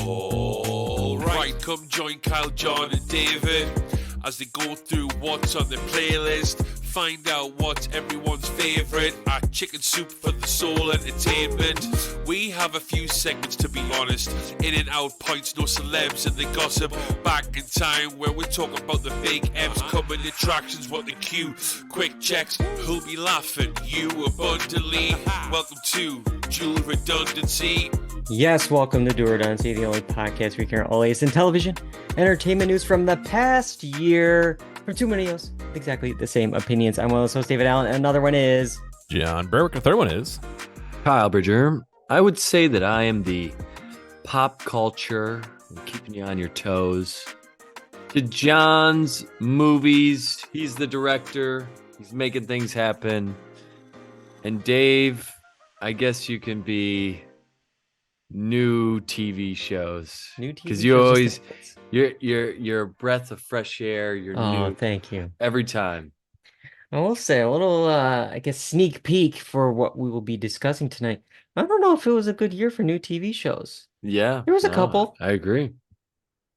All right, come join Kyle, John, and David as they go through what's on the playlist. Find out what's everyone's favourite at Chicken Soup for the Soul Entertainment. We have a few segments, to be honest. In and out points, no celebs and the gossip. Back in time where we're talking about the big M's, coming attractions, what the cue. Quick checks, who'll be laughing? You abundantly. Welcome to Dual Redundancy. Yes, welcome to Dual Redundancy, the only podcast where you can hear all latest in television, entertainment news from the past year. From two millennials, exactly the same opinions. I'm one of the hosts, David Allen, and another one is John Berwick. The third one is Kyle Bridger. I would say that I am the pop culture, keeping you on your toes. To John's movies, he's the director. He's making things happen. And Dave, I guess you can be new TV shows. new TV Because you always, you're a breath of fresh air. You're Oh, new thank you. every time. I will say a little, I guess, sneak peek for what we will be discussing tonight. I don't know if it was a good year for new TV shows. Yeah, There was a couple. I agree.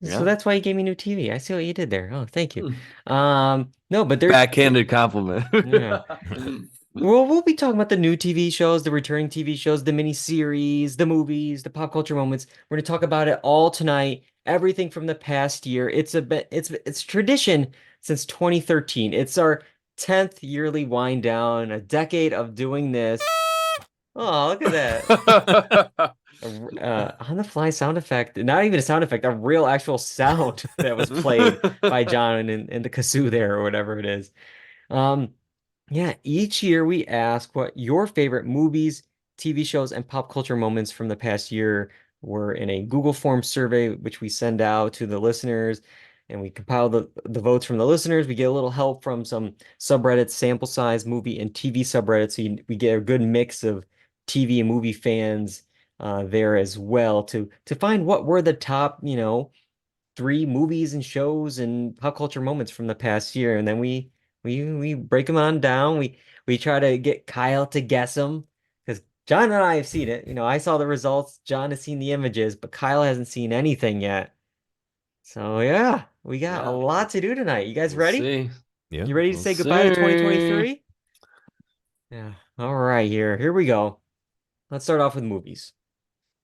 So Yeah. that's why you gave me new TV. I see what you did there. Oh, thank you. No, but there's Backhanded compliment. Yeah. We'll be talking about the new TV shows, the returning TV shows, the miniseries, the movies, the pop culture moments. We're going to talk about it all tonight. Everything from the past year. It's tradition since 2013. It's our 10th yearly wind down, a decade of doing this. Oh, look at that. On the fly sound effect, not even a sound effect, a real actual sound that was played by John in the kazoo there or whatever it is. Yeah, each year we ask what your favorite movies, TV shows, and pop culture moments from the past year were in a Google Form survey, which we send out to the listeners, and we compile the votes from the listeners. We get a little help from some subreddits, sample size, movie, and TV subreddits, so we get a good mix of TV and movie fans there as well to find what were the top, 3 movies and shows and pop culture moments from the past year, and then we break them on down. We try to get Kyle to guess them because John and I have seen it. I saw the results. John has seen the images, but Kyle hasn't seen anything yet. So yeah, we got a lot to do tonight. You guys ready? See. Yeah. You ready to We'll say goodbye to see. 2023? Yeah. All right, here we go. Let's start off with movies.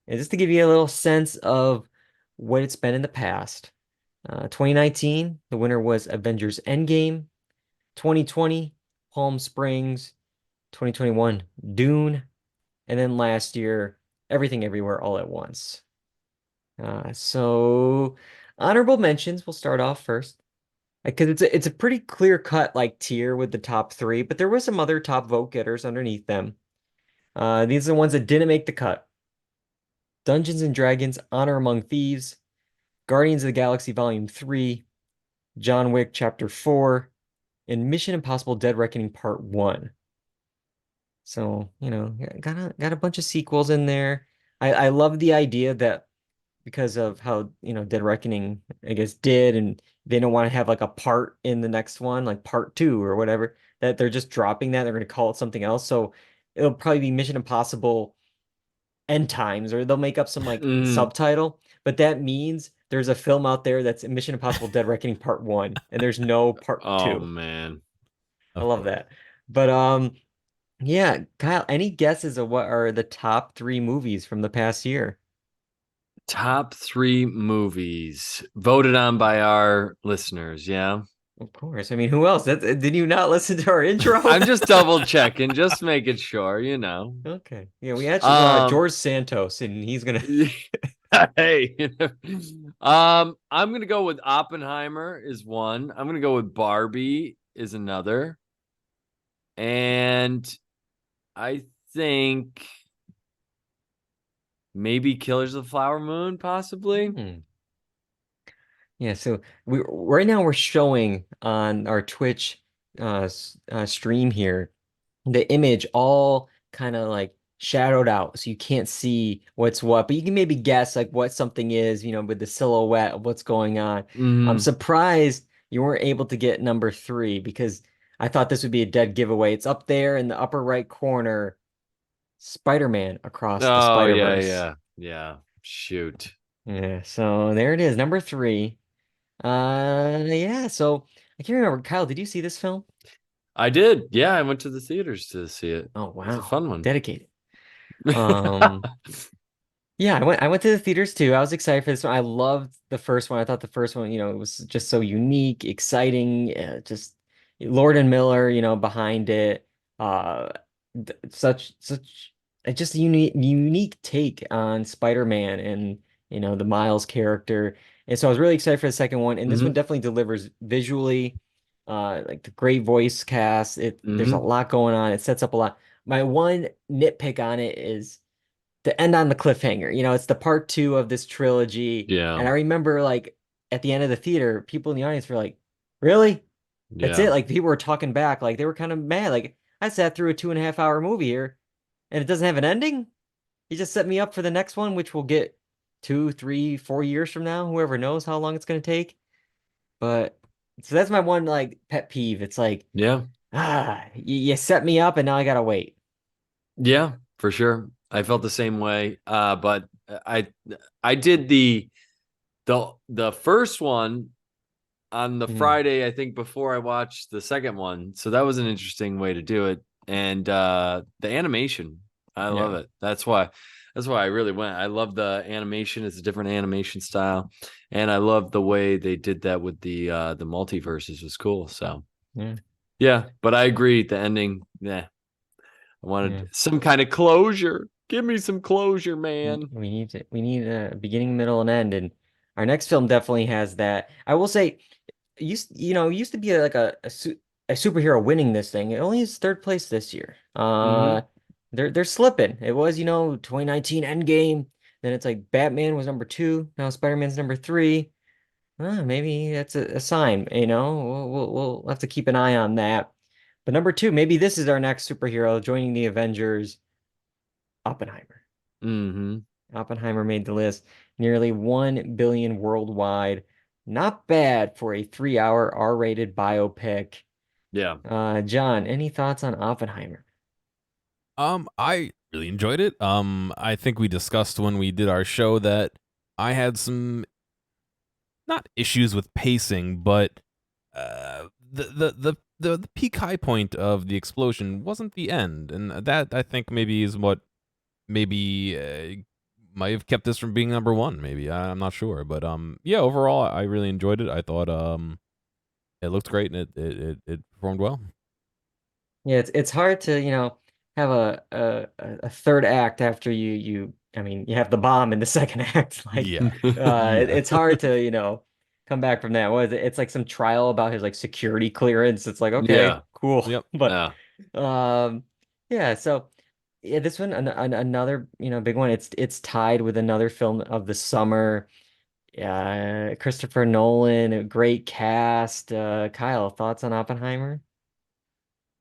And just to give you a little sense of what it's been in the past. 2019, the winner was Avengers Endgame. 2020, Palm Springs. 2021, Dune. And then last year, Everything Everywhere All at Once. So honorable mentions, we'll start off first. Because it's a pretty clear-cut tier with the top 3, but there were some other top vote getters underneath them. These are the ones that didn't make the cut. Dungeons and Dragons, Honor Among Thieves, Guardians of the Galaxy Volume 3, John Wick Chapter 4, and Mission Impossible Dead Reckoning Part 1. So, got a bunch of sequels in there. I love the idea that because of how, Dead Reckoning, I guess, did, and they don't want to have a part in the next one, like Part 2 or whatever, that they're just dropping that. They're going to call it something else. So it'll probably be Mission Impossible End Times, or they'll make up some subtitle, but that means there's a film out there that's Mission Impossible Dead Reckoning Part 1, and there's no Part 2. Oh man. I love that. But yeah, Kyle, any guesses of what are the top 3 movies from the past year? Top 3 movies voted on by our listeners. Yeah. Of course. I mean, who else? Did you not listen to our intro? I'm just double checking, just making sure, Okay. Yeah, we actually got George Santos, and he's gonna. Hey. I'm gonna go with Oppenheimer is one. I'm gonna go with Barbie is another. And I think maybe Killers of the Flower Moon, possibly. Yeah, so right now we're showing on our Twitch stream here the image all kind of shadowed out, so you can't see what's what, but you can maybe guess what something is, with the silhouette of what's going on. I'm surprised you weren't able to get number 3 because I thought this would be a dead giveaway. It's up there in the upper right corner. Spider-Man Across the Spider-Verse. Yeah. Shoot. Yeah, so there it is, number three. Yeah, so I can't remember. Kyle, did you see this film? I did. Yeah, I went to the theaters to see it. Oh, It was a wow. fun one. Dedicated. Um, Yeah, I went to the theaters too. I was excited for this one. I loved the first one. I thought the first one, it was just so unique, exciting. Just Lord and Miller, behind it. Uh, such just a unique take on Spider-Man and the Miles character. And so I was really excited for the second one. And this one Hmm. definitely delivers visually. Like the great voice cast. There's a Hmm. lot going on. It sets up a lot. My one nitpick on it is to end on the cliffhanger. It's the part two of this trilogy. Yeah. And I remember like at the end of the theater, people in the audience were like, really? That's Yeah. it? Like people were talking back, like they were kind of mad. Like I sat through a 2.5 hour movie here and it doesn't have an ending. You just set me up for the next one, which will get 2, 3, 4 years from now. Whoever knows how long it's gonna take. But so that's my one like pet peeve. It's like, Yeah. you set me up and now I gotta wait. Yeah, for sure. I felt the same way. But I did the first one on the Mhm. Friday, I think, before I watched the second one. So that was an interesting way to do it. And the animation, I love Yeah. it. That's why I really went. I love the animation. It's a different animation style. And I love the way they did that with the multiverses was cool. So Yeah. yeah, but I agree. The ending, yeah. I Yeah. wanted some kind of closure. Give me some closure, man. We need a beginning, middle, and end, and our next film definitely has that. I will say, it used to be like a superhero winning this thing. It only is third place this year. Hmm. They're slipping. It was 2019 Endgame. Then it's like Batman was number two. Now Spider-Man's number three. Maybe that's a sign. We'll have to keep an eye on that. But number two, maybe this is our next superhero joining the Avengers, Oppenheimer. Hmm. Oppenheimer made the list. Nearly 1 billion worldwide. Not bad for a 3 hour R-rated biopic. Yeah. John, any thoughts on Oppenheimer? I really enjoyed it. I think we discussed when we did our show that I had some not issues with pacing, but the peak high point of the explosion wasn't the end, and that I think maybe is what maybe might have kept this from being number one. Maybe I'm not sure, but yeah, overall I really enjoyed it. I thought it looked great and it performed well. Yeah, it's hard to, have a third act after I mean, you have the bomb in the second act. Like, Yeah. Yeah. it's hard to, come back from that. What is it? It's like some trial about his like security clearance. It's like, okay, Yeah. cool. Yep. But Yeah. um yeah, so yeah, this one another, big one. It's tied with another film of the summer. Christopher Nolan, a great cast. Kyle, thoughts on Oppenheimer?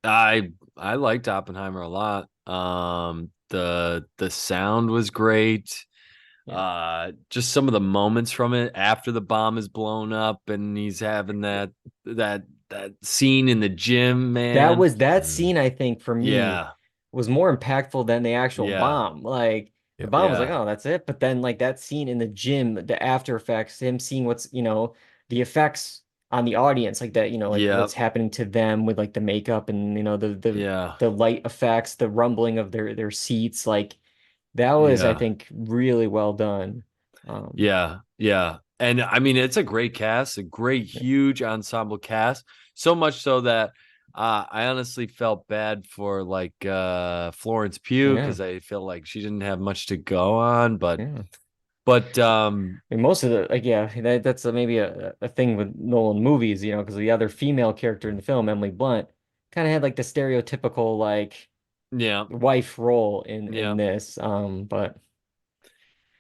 I liked Oppenheimer a lot. The sound was great. Yeah. Just some of the moments from it after the bomb is blown up and he's having that scene in the gym, man. That Mm, scene, I think, for me, Yeah. was more impactful than the actual Yeah. bomb. Like the yep. bomb was like, Yeah. oh, that's it. But then like that scene in the gym, the after effects, him seeing the effects on the audience, like that, like what's Yep. happening to them with like the makeup and the Yeah. the light effects, the rumbling of their seats, like that was, I Yeah. think, really well done. Um, Yeah, yeah. And I mean, it's a great cast, a great, huge ensemble cast. So much so that I honestly felt bad for like Florence Pugh yeah, because I feel like she didn't have much to go on. But yeah. but I mean, most of the like, yeah, that's maybe a thing with Nolan movies, because the other female character in the film, Emily Blunt, kind of had like the stereotypical like yeah, wife role in yeah. this. But yeah,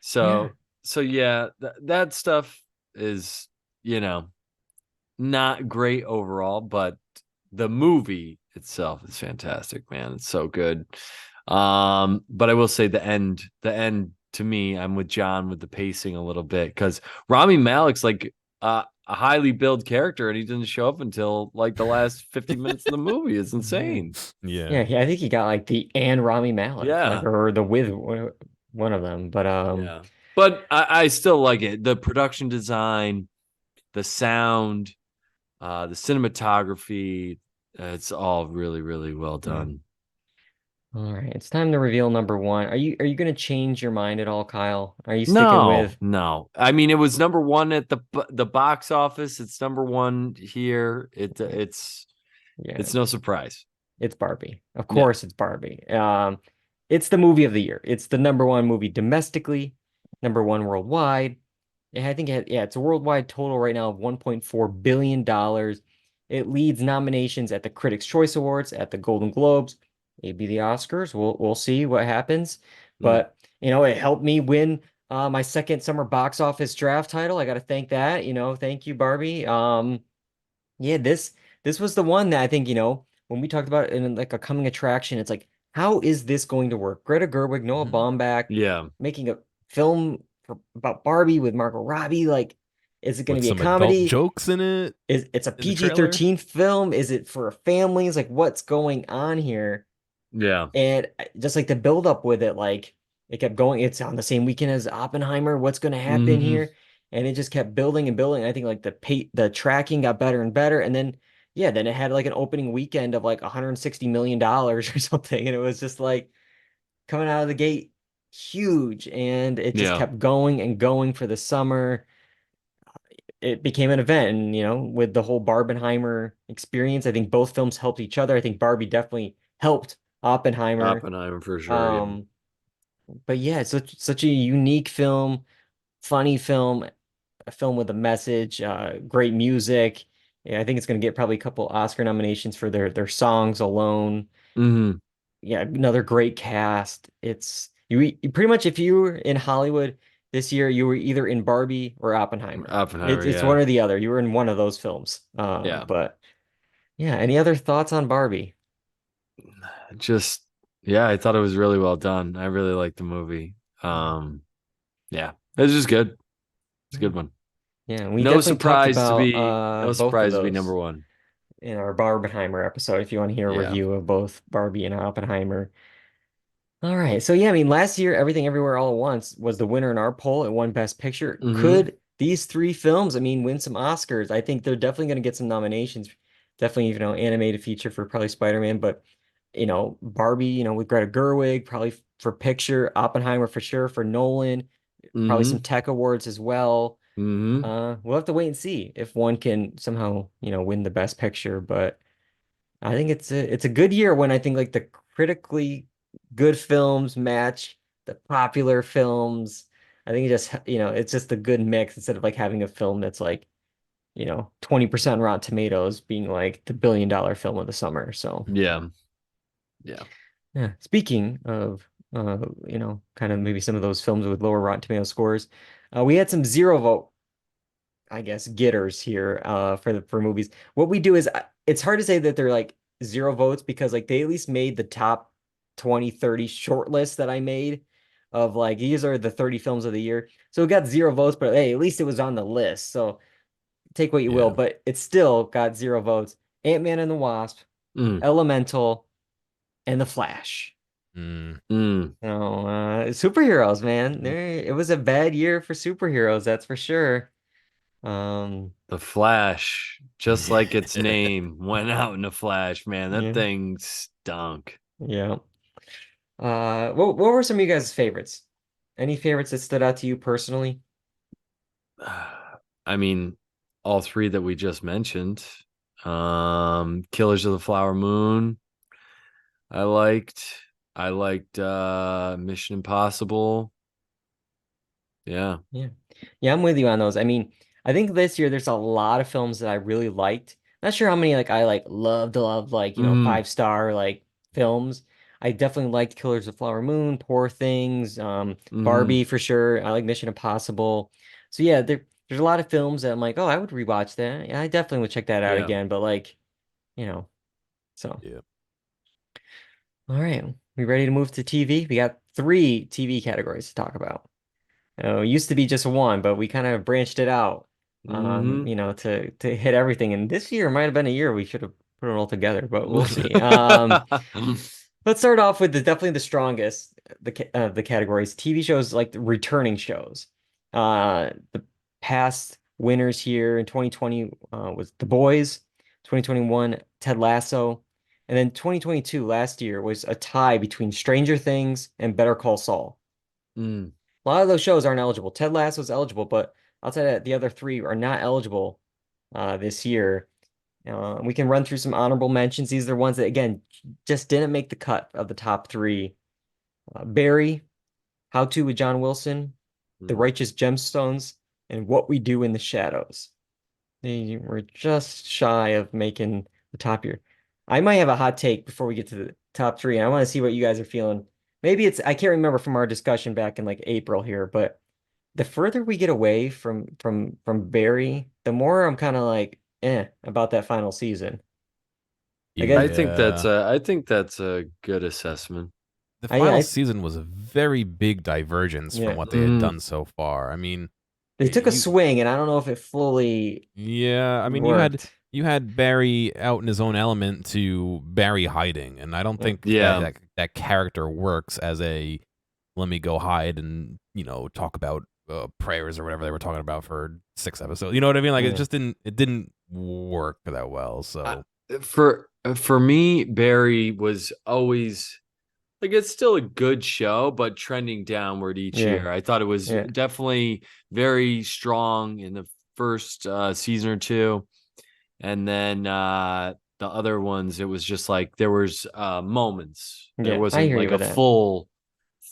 So so yeah, that stuff is, you know, not great overall, but the movie itself is fantastic, man. It's so good. But I will say the end to me, I'm with John with the pacing a little bit because Rami Malek's like a highly built character and he doesn't show up until like the last 50 minutes of the movie. It's yeah, insane. Yeah. yeah. I think he got like the and Rami Malek, like Yeah. or the with one of them. But Yeah. But I still like it. The production design, the sound, the cinematography, it's all really, really well done. All right, it's time to reveal number one. Are you going to change your mind at all, Kyle? Are you sticking No, with? no. I mean, it was number one at the box office. It's number one here. Yeah, It's no surprise. it's Barbie. Of Yeah. course, it's Barbie. It's the movie of the year. It's the number one movie domestically, number one worldwide. Yeah, I think it's a worldwide total right now of $1.4 billion. It leads nominations at the Critics' Choice Awards, at the Golden Globes, maybe the Oscars. We'll see what happens. Mm. But it helped me win my second summer box office draft title. I got to thank that. Thank you, Barbie. Yeah, this was the one that I think, when we talked about it in like a coming attraction, it's like, how is this going to work? Greta Gerwig, Noah Mhm. Baumbach Yeah. making a film about Barbie with Margot Robbie. Like, is it going to With be a some adult comedy? jokes in it It's a in the trailer. PG-13 film? Is it for families? Like, what's going on here? Yeah. And just like the build up with it, like it kept going. It's on the same weekend as Oppenheimer. What's going to happen Hmm. here? And it just kept building and building. I think like the tracking got better and better. And then then it had like an opening weekend of like $160 million or something. And it was just like coming out of the gate huge. And it just Yeah. kept going and going for the summer. It became an event. And with the whole Barbenheimer experience, I think both films helped each other. I think Barbie definitely helped Oppenheimer. Oppenheimer for sure. Yeah. Um, but yeah, it's such a unique film, funny film, a film with a message, great music. Yeah, I think it's going to get probably a couple Oscar nominations for their songs alone. Hmm. Yeah, another great cast. It's you pretty much, if you were in Hollywood this year, you were either in Barbie or Oppenheimer. Oppenheimer. It's Yeah. one or the other. You were in one of those films. Yeah. But yeah, any other thoughts on Barbie? Just yeah, I thought it was really well done. I really liked the movie. Yeah, it was just good. It's a good one. Yeah, we No definitely talked surprise to about be both of number those one. in our Barbenheimer episode if you want to hear a Yeah. review of both Barbie and Oppenheimer. All right. So yeah, I mean, last year, Everything Everywhere All at Once was the winner in our poll. It won Best Picture. Hmm. Could these three films, I mean, win some Oscars? I think they're definitely going to get some nominations. Definitely, animated feature for probably Spider-Man, but Barbie, with Greta Gerwig, probably for picture, Oppenheimer for sure, for Nolan, probably some Hmm. tech awards as well. Hmm. We'll have to wait and see if one can somehow, win the Best Picture, but I think it's a good year when I think like the critically good films match the popular films. I think it's just a good mix instead of like having a film that's like, 20% Rotten Tomatoes being like the billion-dollar film of the summer. So Yeah. Yeah. yeah. Speaking of kind of maybe some of those films with lower Rotten Tomato scores, we had some zero vote, I guess, getters here for movies. What we do is it's hard to say that they're like zero votes because like they at least made the top 20, 30 short list that I made of like these are the 30 films of the year. So it got zero votes, but hey, at least it was on the list. So take what you will, Yeah. but it still got zero votes. Ant-Man and the Wasp, Mm. Elemental, and The Flash. Mm. Mm. Superheroes, man. It was a bad year for superheroes, that's for sure. Um, The Flash, just like its name, went out in a flash, man. That yeah, thing stunk. yeah. What were some of you guys' favorites? Any favorites that stood out to you personally? I mean, all three that we just mentioned. Killers of the Flower Moon. I liked. I liked Mission Impossible. Yeah. Yeah. Yeah, I'm with you on those. I mean, I think this year there's a lot of films that I really liked. Not sure how many like I like love like, Mm. 5-star like films. I definitely liked Killers of the Flower Moon, Poor Things, Hmm. Barbie for sure. I like Mission Impossible. So yeah, there's a lot of films that I'm like, oh, I would rewatch that. Yeah, I definitely would check that out Yeah. again. But like, you know, so Yeah. all right. We ready to move to TV? We got three TV categories to talk about. It used to be just one, but we kind of branched it out, Hmm. to hit everything. And this year might have been a year we should have put it all together, but we'll see. Let's start off with definitely the strongest the categories. TV shows like the returning shows. The past winners here in 2020 was The Boys, 2021 Ted Lasso, and then 2022 last year was a tie between Stranger Things and Better Call Saul. Mm. A lot of those shows aren't eligible. Ted Lasso's eligible, but outside that, the other three are not eligible this year. We can run through some honorable mentions. These are the ones that, again, just didn't make the cut of the top three. Barry, How To with John Wilson, The Righteous Gemstones, and What We Do in the Shadows. They were just shy of making the top here. I might have a hot take before we get to the top three, and I want to see what you guys are feeling. Maybe I can't remember from our discussion back in like April here, but the further we get away from Barry, the more I'm kind of like about that final season. Again, I think that's a good assessment. The final season was a very big divergence from what they had done so far. I mean, they took a swing, and I don't know if it fully. Yeah, I mean, you had Barry out in his own element to Barry hiding, and I don't think that character works as a let me go hide and talk about prayers or whatever they were talking about for 6 episodes. You know what I mean? Like it just didn't work that well. So for me, Barry was always. Like it's still a good show, but trending downward each year. I thought it was definitely very strong in the first season or two, and then the other ones, it was just like there was moments. There wasn't like a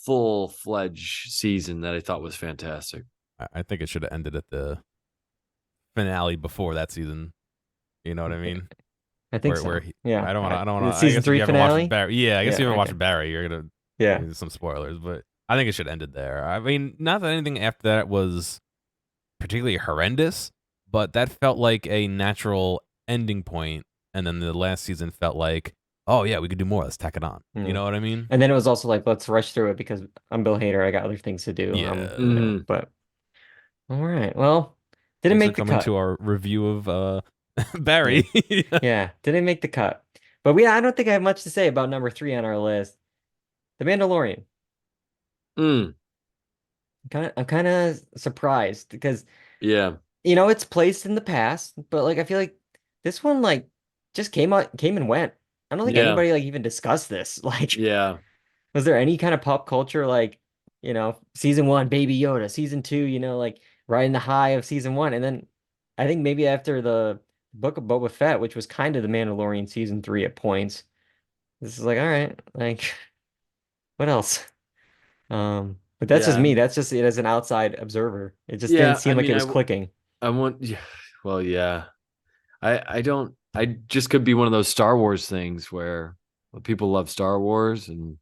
full-fledged season that I thought was fantastic. I think it should have ended at the finale before that season. You know what I mean? I think so. Yeah, I don't want to. Season 3 finale. Yeah, I guess you haven't watched Barry. You're gonna do some spoilers, but I think it should have ended there. I mean, not that anything after that was particularly horrendous, but that felt like a natural ending point. And then the last season felt like, oh yeah, we could do more. Let's tack it on. You know what I mean? And then it was also like, let's rush through it because I'm Bill Hader. I got other things to do. Yeah. But all right, well, didn't make the cut. Coming to our review of Barry. Didn't make the cut. But I don't think I have much to say about number 3 on our list. The Mandalorian. I'm kind of surprised because it's placed in the past, but like I feel like this one like just came and went. I don't think anybody like even discussed this. Like was there any kind of pop culture like, season 1, Baby Yoda, season 2, like riding the high of season 1, and then I think maybe after the Book of Boba Fett, which was kind of the Mandalorian season 3 at points, this is like, all right, like what else? But that's just me. That's just it as an outside observer. It just didn't seem like it was clicking. I just could be one of those Star Wars things where people love Star Wars and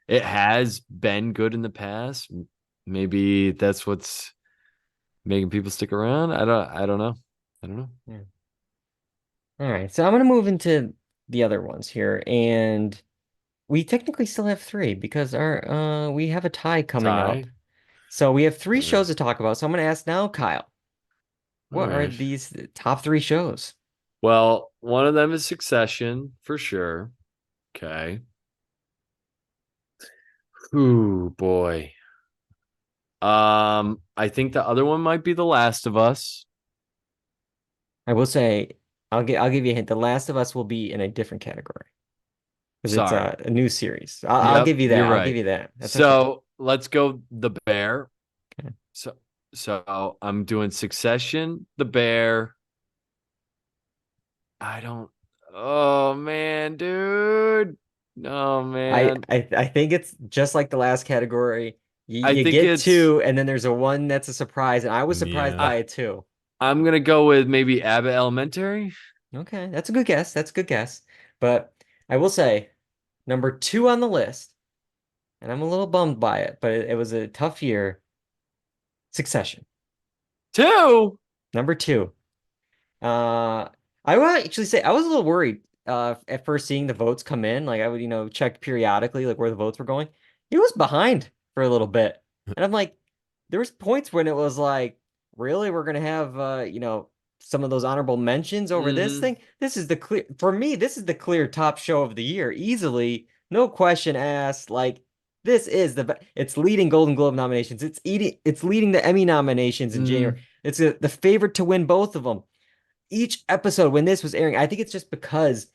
it has been good in the past. Maybe that's what's making people stick around. I don't know. Yeah. All right, so I'm gonna move into the other ones here, and we technically still have 3 because we have a tie coming up. So we have 3 shows to talk about. So I'm gonna ask now, Kyle, what are these top 3 shows? Well, one of them is Succession for sure. Okay. Ooh, boy. I think the other one might be The Last of Us. I will say, I'll give you a hint. The Last of Us will be in a different category because it's a new series. I'll give you that. I'll give you that. That's so let's go The Bear. Okay. So I'm doing Succession, The Bear. Oh man, dude. Oh man. I think it's just like the last category. You get 2, and then there's a one that's a surprise, and I was surprised by it too. I'm gonna go with maybe Abbott Elementary. Okay, that's a good guess. But I will say, number 2 on the list, and I'm a little bummed by it, but it was a tough year. Succession. 2. Number 2. I will actually say I was a little worried at first seeing the votes come in. Like I would, check periodically like where the votes were going. It was behind for a little bit. And I'm like, there was points when it was like, really, we're gonna have some of those honorable mentions over this thing. This is for me, this is the clear top show of the year, easily, no question asked. Like This is it's leading Golden Globe nominations. It's leading the Emmy nominations in January. It's the favorite to win both of them. Each episode when this was airing, I think it's just because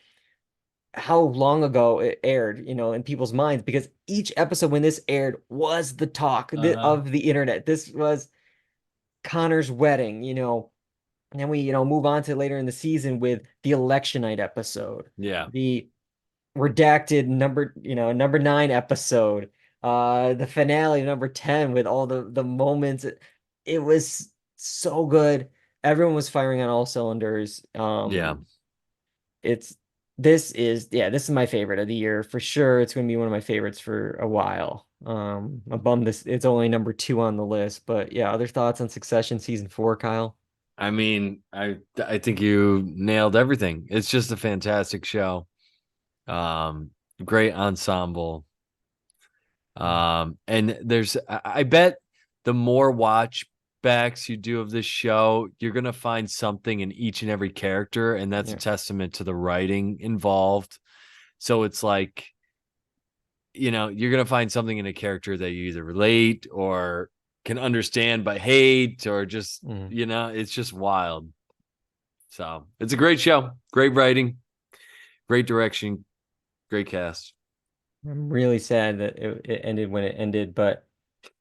how long ago it aired, in people's minds, because each episode when this aired was the talk of the internet. This was Connor's wedding, and then we, move on to later in the season with the election night episode. Yeah. The redacted number 9 episode, the finale number 10 with all the moments. It was so good. Everyone was firing on all cylinders. Yeah. This is my favorite of the year for sure. It's going to be one of my favorites for a while. I'm bummed it's only number 2 on the list, but yeah, other thoughts on Succession season 4, Kyle? I mean, I think you nailed everything. It's just a fantastic show. Great ensemble. And I bet the more watch backs you do of this show, you're gonna find something in each and every character, and that's a testament to the writing involved. So it's like, you're gonna find something in a character that you either relate or can understand but hate, or just it's just wild. So it's a great show, great writing, great direction, great cast. I'm really sad that it ended when it ended, but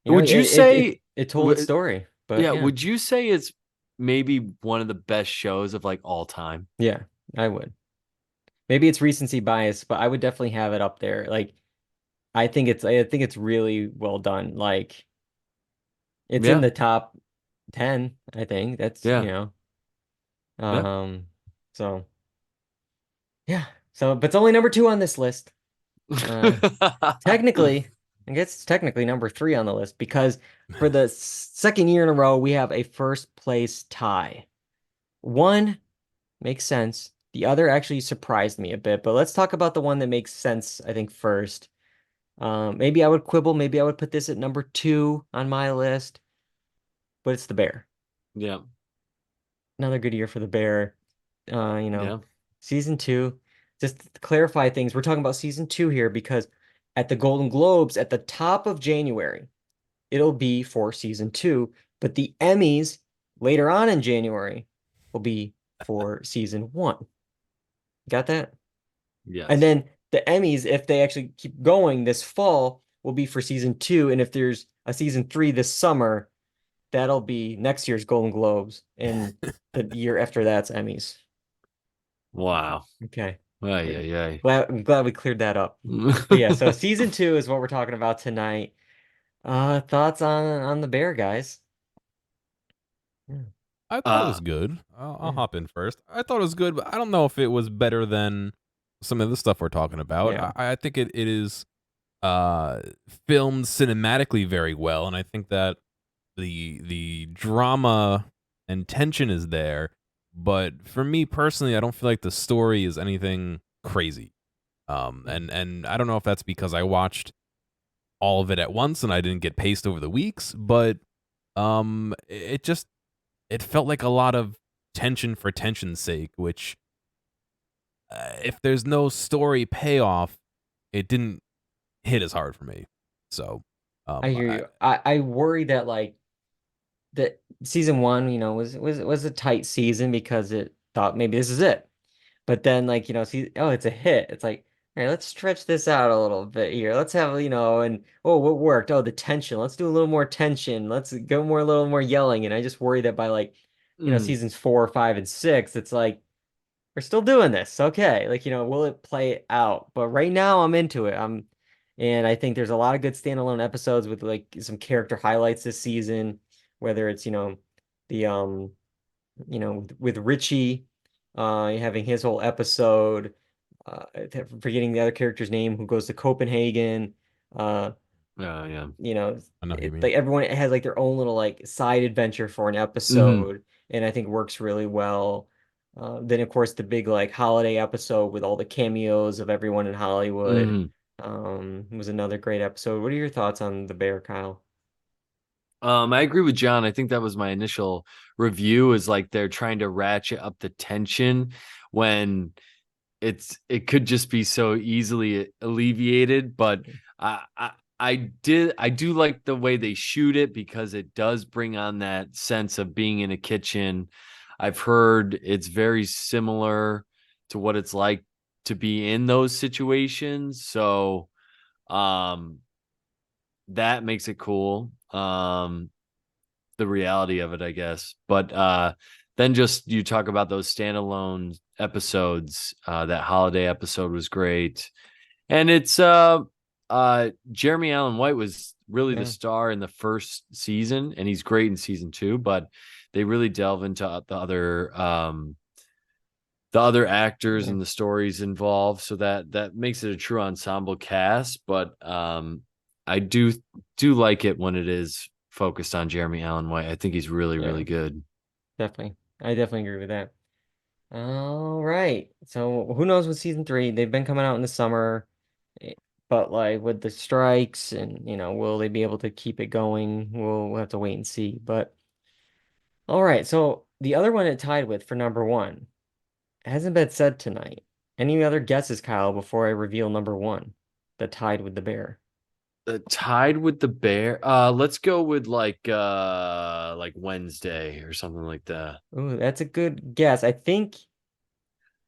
would you say it told its story? But yeah, would you say it's maybe one of the best shows of like all time? Yeah, I would. Maybe it's recency bias, but I would definitely have it up there. Like, I think it's really well done. Like, it's in the top 10, I think. That's so yeah. So, but it's only number 2 on this list. Technically, I guess it's technically number 3 on the list, because for the second year in a row, we have a first place tie. One makes sense. The other actually surprised me a bit, but let's talk about the one that makes sense, I think, first. Maybe I would quibble. Maybe I would put this at number 2 on my list, but it's The Bear. Yeah. Another good year for The Bear. Season 2. Just to clarify things, we're talking about season 2 here because at the Golden Globes at the top of January, it'll be for season 2, but the Emmys later on in January will be for season 1. Got that? Yes. And then the Emmys, if they actually keep going this fall, will be for season 2. And if there's a season 3 this summer, that'll be next year's Golden Globes, and the year after that's Emmys. Wow. Okay. I'm glad we cleared that up. But yeah, so season 2 is what we're talking about tonight. Thoughts on The Bear, guys? I thought it was good. I'll hop in first. I thought it was good, but I don't know if it was better than some of the stuff we're talking about. Yeah. I think it is filmed cinematically very well, and I think that the drama and tension is there. But for me personally, I don't feel like the story is anything crazy. And I don't know if that's because I watched all of it at once and I didn't get paced over the weeks, but it felt like a lot of tension for tension's sake, which if there's no story payoff, it didn't hit as hard for me. So I hear you. I worry that like that season 1, was a tight season because it thought maybe this is it. But then like, it's a hit. It's like, all right, let's stretch this out a little bit here. Let's have, and what worked? Oh, the tension. Let's do a little more tension. Let's go a little more yelling. And I just worry that by like, seasons 4, 5, and 6, it's like we're still doing this. Okay. Like, will it play out? But right now I'm into it. And I think there's a lot of good standalone episodes with like some character highlights this season, whether it's, the with Richie having his whole episode, forgetting the other character's name who goes to Copenhagen. Yeah. I know what you mean. Like everyone has like their own little like side adventure for an episode, and I think works really well. Then of course the big like holiday episode with all the cameos of everyone in Hollywood was another great episode. What are your thoughts on The Bear, Kyle? I agree with John. I think that was my initial review, is like they're trying to ratchet up the tension when it could just be so easily alleviated. But I do like the way they shoot it because it does bring on that sense of being in a kitchen. I've heard it's very similar to what it's like to be in those situations. So that makes it cool. The reality of it, I guess. But then just you talk about those standalone episodes. That holiday episode was great. And it's Jeremy Allen White was really the Yeah. star in the first season, and he's great in season 2, but they really delve into the other actors Yeah. and the stories involved, so that makes it a true ensemble cast. But I do like it when it is focused on Jeremy Allen White. I think he's really, Yeah. really good. Definitely. I definitely agree with that. All right. So who knows with season 3? They've been coming out in the summer, but like with the strikes and will they be able to keep it going? We'll have to wait and see. But all right. So the other one it tied with for number 1 hasn't been said tonight. Any other guesses, Kyle, before I reveal number 1 that tied with the bear? Tied with the bear. Let's go with like Wednesday or something like that. Ooh, that's a good guess. I think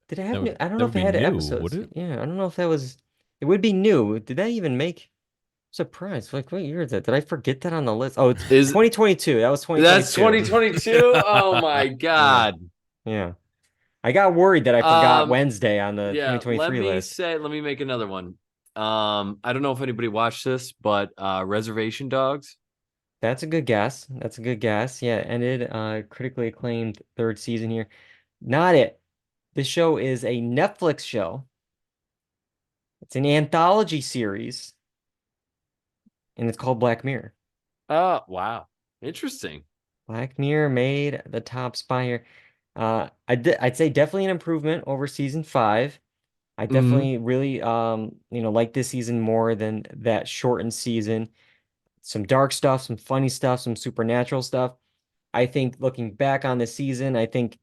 did it have new? I don't That know would if it be had new, episodes. would it? Yeah, I don't know if that was. It would be new. Did that even make? Surprise. Like, what year is that? Did I forget that on the list? Oh, it's Is 2022. That was That's 2022. 2022? Oh my Yeah. God. Yeah. I got worried that I forgot Um, Wednesday on the yeah, 2023 list. let me make another one. I don't know if anybody watched this, but Reservation Dogs. That's a good guess. That's a good guess. Yeah, ended critically acclaimed third season here. Not it. This show is a Netflix show. It's an anthology series, and it's called Black Mirror. Oh, wow. Interesting. Black Mirror made the top spot here. I'd say definitely an improvement over season 5. I Mm-hmm. definitely really like this season more than that shortened season. Some dark stuff, some funny stuff, some supernatural stuff. I think looking back on the season, I think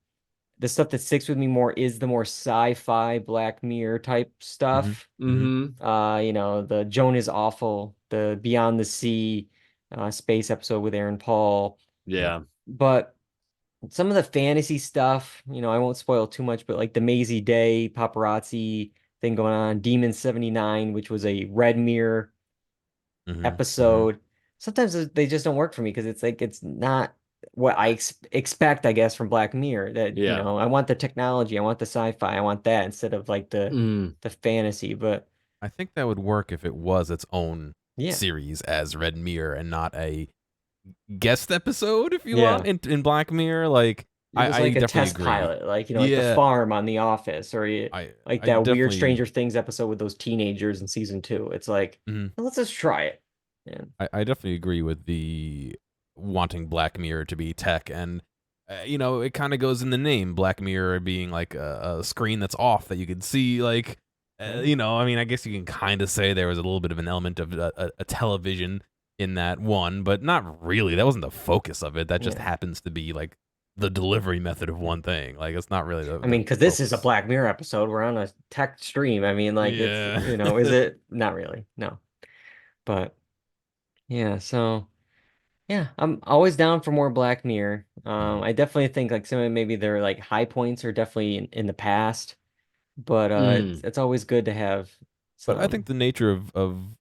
the stuff that sticks with me more is the more sci-fi Black Mirror type Mm-hmm. stuff. Mm-hmm. The Joan is Awful, the Beyond the Sea space episode with Aaron Paul. Yeah. But some of the fantasy stuff, I won't spoil too much, but like the Maisie Day paparazzi thing going on, Demon 79, which was a Red Mirror Mm-hmm. Mm-hmm. episode. Sometimes they just don't work for me because it's like it's not what I expect, I guess, from Black Mirror. That Yeah. I want the technology, I want the sci-fi, I want that instead of like the Mm. the fantasy. But I think that would work if it was its own yeah, series as Red Mirror and not a guest episode, if you yeah, want, in Black Mirror. Like, it was I like a definitely test agree. pilot, like the Yeah, farm on The Office, or like I that weird definitely, Stranger Things episode with those teenagers in season 2. It's like, mhm. well, let's just try it. And I definitely agree with the wanting Black Mirror to be tech, and it kind of goes in the name, Black Mirror being like a screen that's off that you could see, like, I mean, I guess you can kind of say there was a little bit of an element of a television in that one, but not really. That wasn't the focus of it. That just yeah, happens to be like the delivery method of one thing. Like, it's not really I mean, the because this is a focus. Black Mirror episode. We're on a tech stream. I mean, like it's Yeah. is it? Not really, no. But yeah, so yeah, I'm always down for more Black Mirror. Mhm. I definitely think like some of maybe their like high points are definitely in the past, but it's, Mm. it's always good to have But I think some. the nature of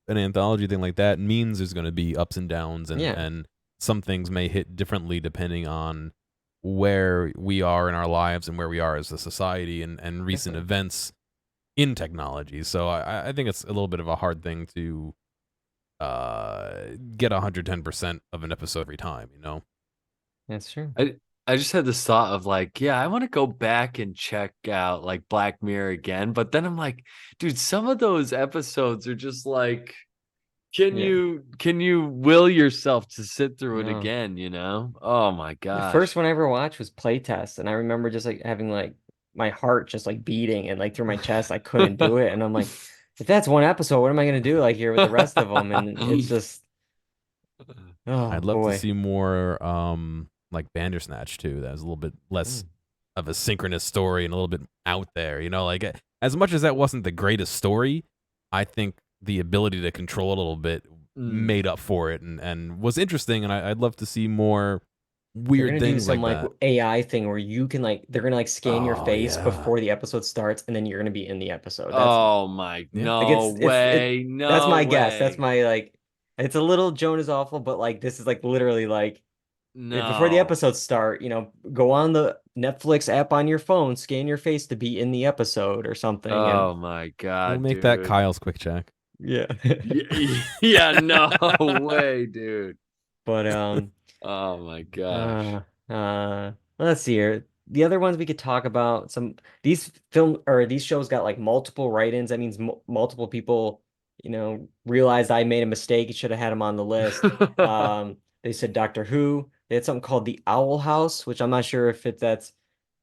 an anthology thing like that means there's going to be ups and downs, Yeah, and some things may hit differently depending on where we are in our lives and where we are as a society, and recent definitely. events in technology. So I think it's a little bit of a hard thing to get 110% of an episode every time, you know? That's true. I just had this thought of like, yeah, I want to go back and check out like Black Mirror again, but then I'm like, dude, some of those episodes are just like, Yeah, can you will yourself to sit through it no. again, you know? Oh my The first gosh. one I ever watched was Playtest, and I remember just like having like my heart just like beating and like through my chest. I couldn't do it, and I'm like, if that's one episode, what am I gonna do like here with the rest of them? And it's just, oh I'd love to boy. see more like Bandersnatch too. That was a little bit less Mm, of a synchronous story and a little bit out there, like as much as that wasn't the greatest story, I think the ability to control it a little bit made up for it and was interesting, and I'd love to see more They're weird gonna do things some like like that. AI thing where you can like they're gonna like scan your Oh face yeah, before the episode starts, and then you're gonna be in the episode. That's Oh my, yeah. like no it. way, That's no my guess. That's way, my like. It's a little Joan is awful, but like this is like literally like before the no. episodes start, go on the Netflix app on your phone, scan your face to be in the episode or something, and Oh my We'll God, make that dude. Kyle's quick check. yeah. Yeah, no way, dude. But Oh my gosh. Uh, let's see here. The other ones we could talk about, some these film or these shows got like multiple write-ins. That means multiple people, realized I made a mistake. Should have had them on the list. They said Doctor Who. They had something called the Owl House, which I'm not sure if that's,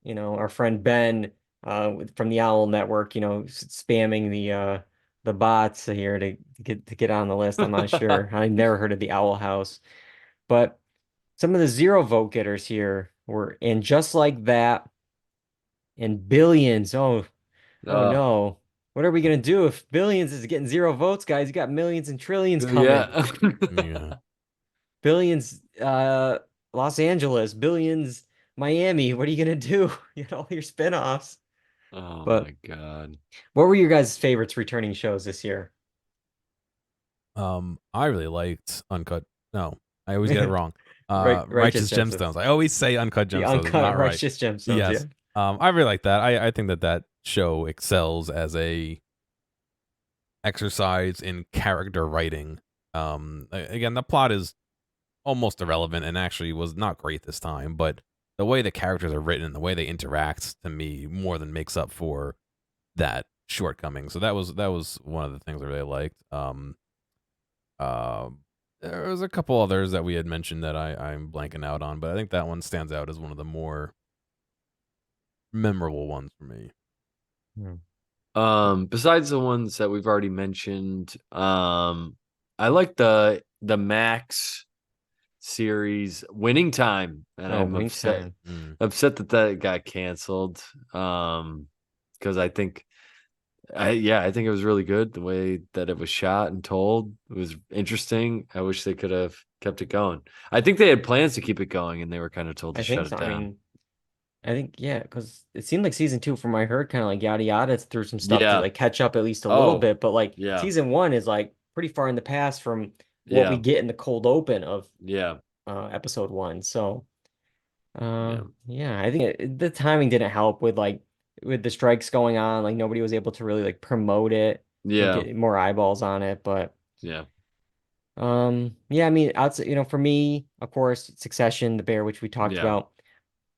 our friend Ben, from the Owl Network, spamming the bots here to get on the list. I'm not sure. I never heard of the Owl House, but. Some of the zero vote getters here were in Just Like That and Billions. Oh Uh, no. What are we gonna do if Billions is getting zero votes, guys? You got millions and trillions coming. yeah. Yeah. Billions, Los Angeles, Billions, Miami. What are you gonna do? You got all your spinoffs. Oh But my God. what were your guys' favorites returning shows this year? I really liked Uncut. No, I always get it wrong. Righteous Righteous Gemstones. Gemstones. I always say Uncut The Gemstones. It's uncut not right. Righteous Gemstones, yeah. Yes. I really like that. I think that show excels as a exercise in character writing. Again, the plot is almost irrelevant and actually was not great this time, but the way the characters are written and the way they interact to me more than makes up for that shortcoming. So that was one of the things I really liked. Uh, there was a couple others that we had mentioned that I'm blanking out on, but I think that one stands out as one of the more memorable ones for me. Besides the ones that we've already mentioned, I like the Max series Winning Time, and I'm Winning upset Time. upset that got canceled. Because I think I think it was really good the way that it was shot and told. It was interesting. I wish they could have kept it going. I think they had plans to keep it going, and they were kind of told to I think shut so. it I down. mean, I think, yeah, because it seemed like season two, from what I heard, kind of like yada yada through some stuff to Yeah. like catch up at least a little Oh, bit. But like yeah. season one is like pretty far in the past from what we Yeah. get in the cold open of Yeah. episode one. So Yeah. yeah, I think the timing didn't help with like with the strikes going on. Like nobody was able to really like promote it and Yeah. get more eyeballs on it. But Yeah. yeah, I mean, outside, for me, of course, Succession, The Bear, which we talked Yeah. about.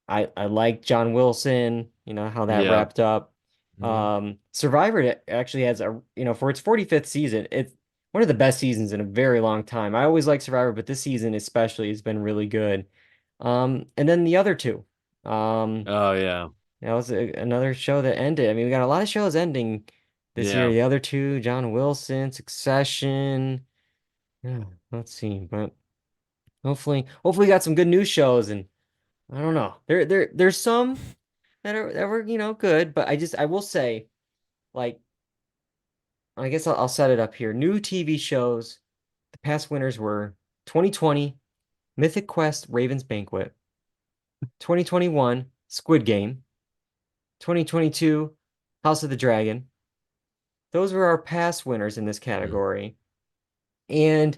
I like John Wilson, how that Yeah. wrapped up. Yeah. Survivor actually has for its 45th season, it's one of the best seasons in a very long time. I always like Survivor, but this season especially has been really good. And then the other two. Oh yeah. That was another show that ended. I mean, we got a lot of shows ending this year. Yeah. The other two, John Wilson, Succession. Yeah, let's see, but hopefully we got some good news shows, and I don't know. There's some that were, good, but I will say, like, I guess I'll set it up here. New TV shows, the past winners were 2020, Mythic Quest Raven's Banquet, 2021, Squid Game, 2022, House of the Dragon. Those were our past winners in this category. And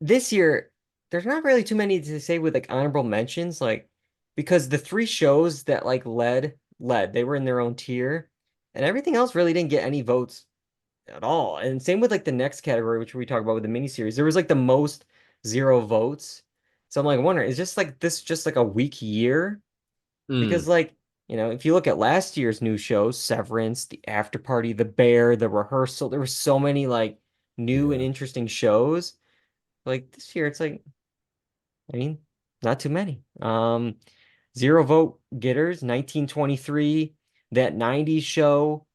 this year, there's not really too many to say with like honorable mentions, like because the three shows that like led, they were in their own tier, and everything else really didn't get any votes at all. And same with like the next category, which we talk about with the miniseries. There was like the most zero votes. So I'm like wondering, is just like this just like a weak year? Mm. Because like, if you look at last year's new shows, Severance, The After Party, The Bear, The Rehearsal, there were so many like new and Yeah. interesting shows. Like this year, it's like, I mean, not too many. Zero vote getters, 1923, that 90s show,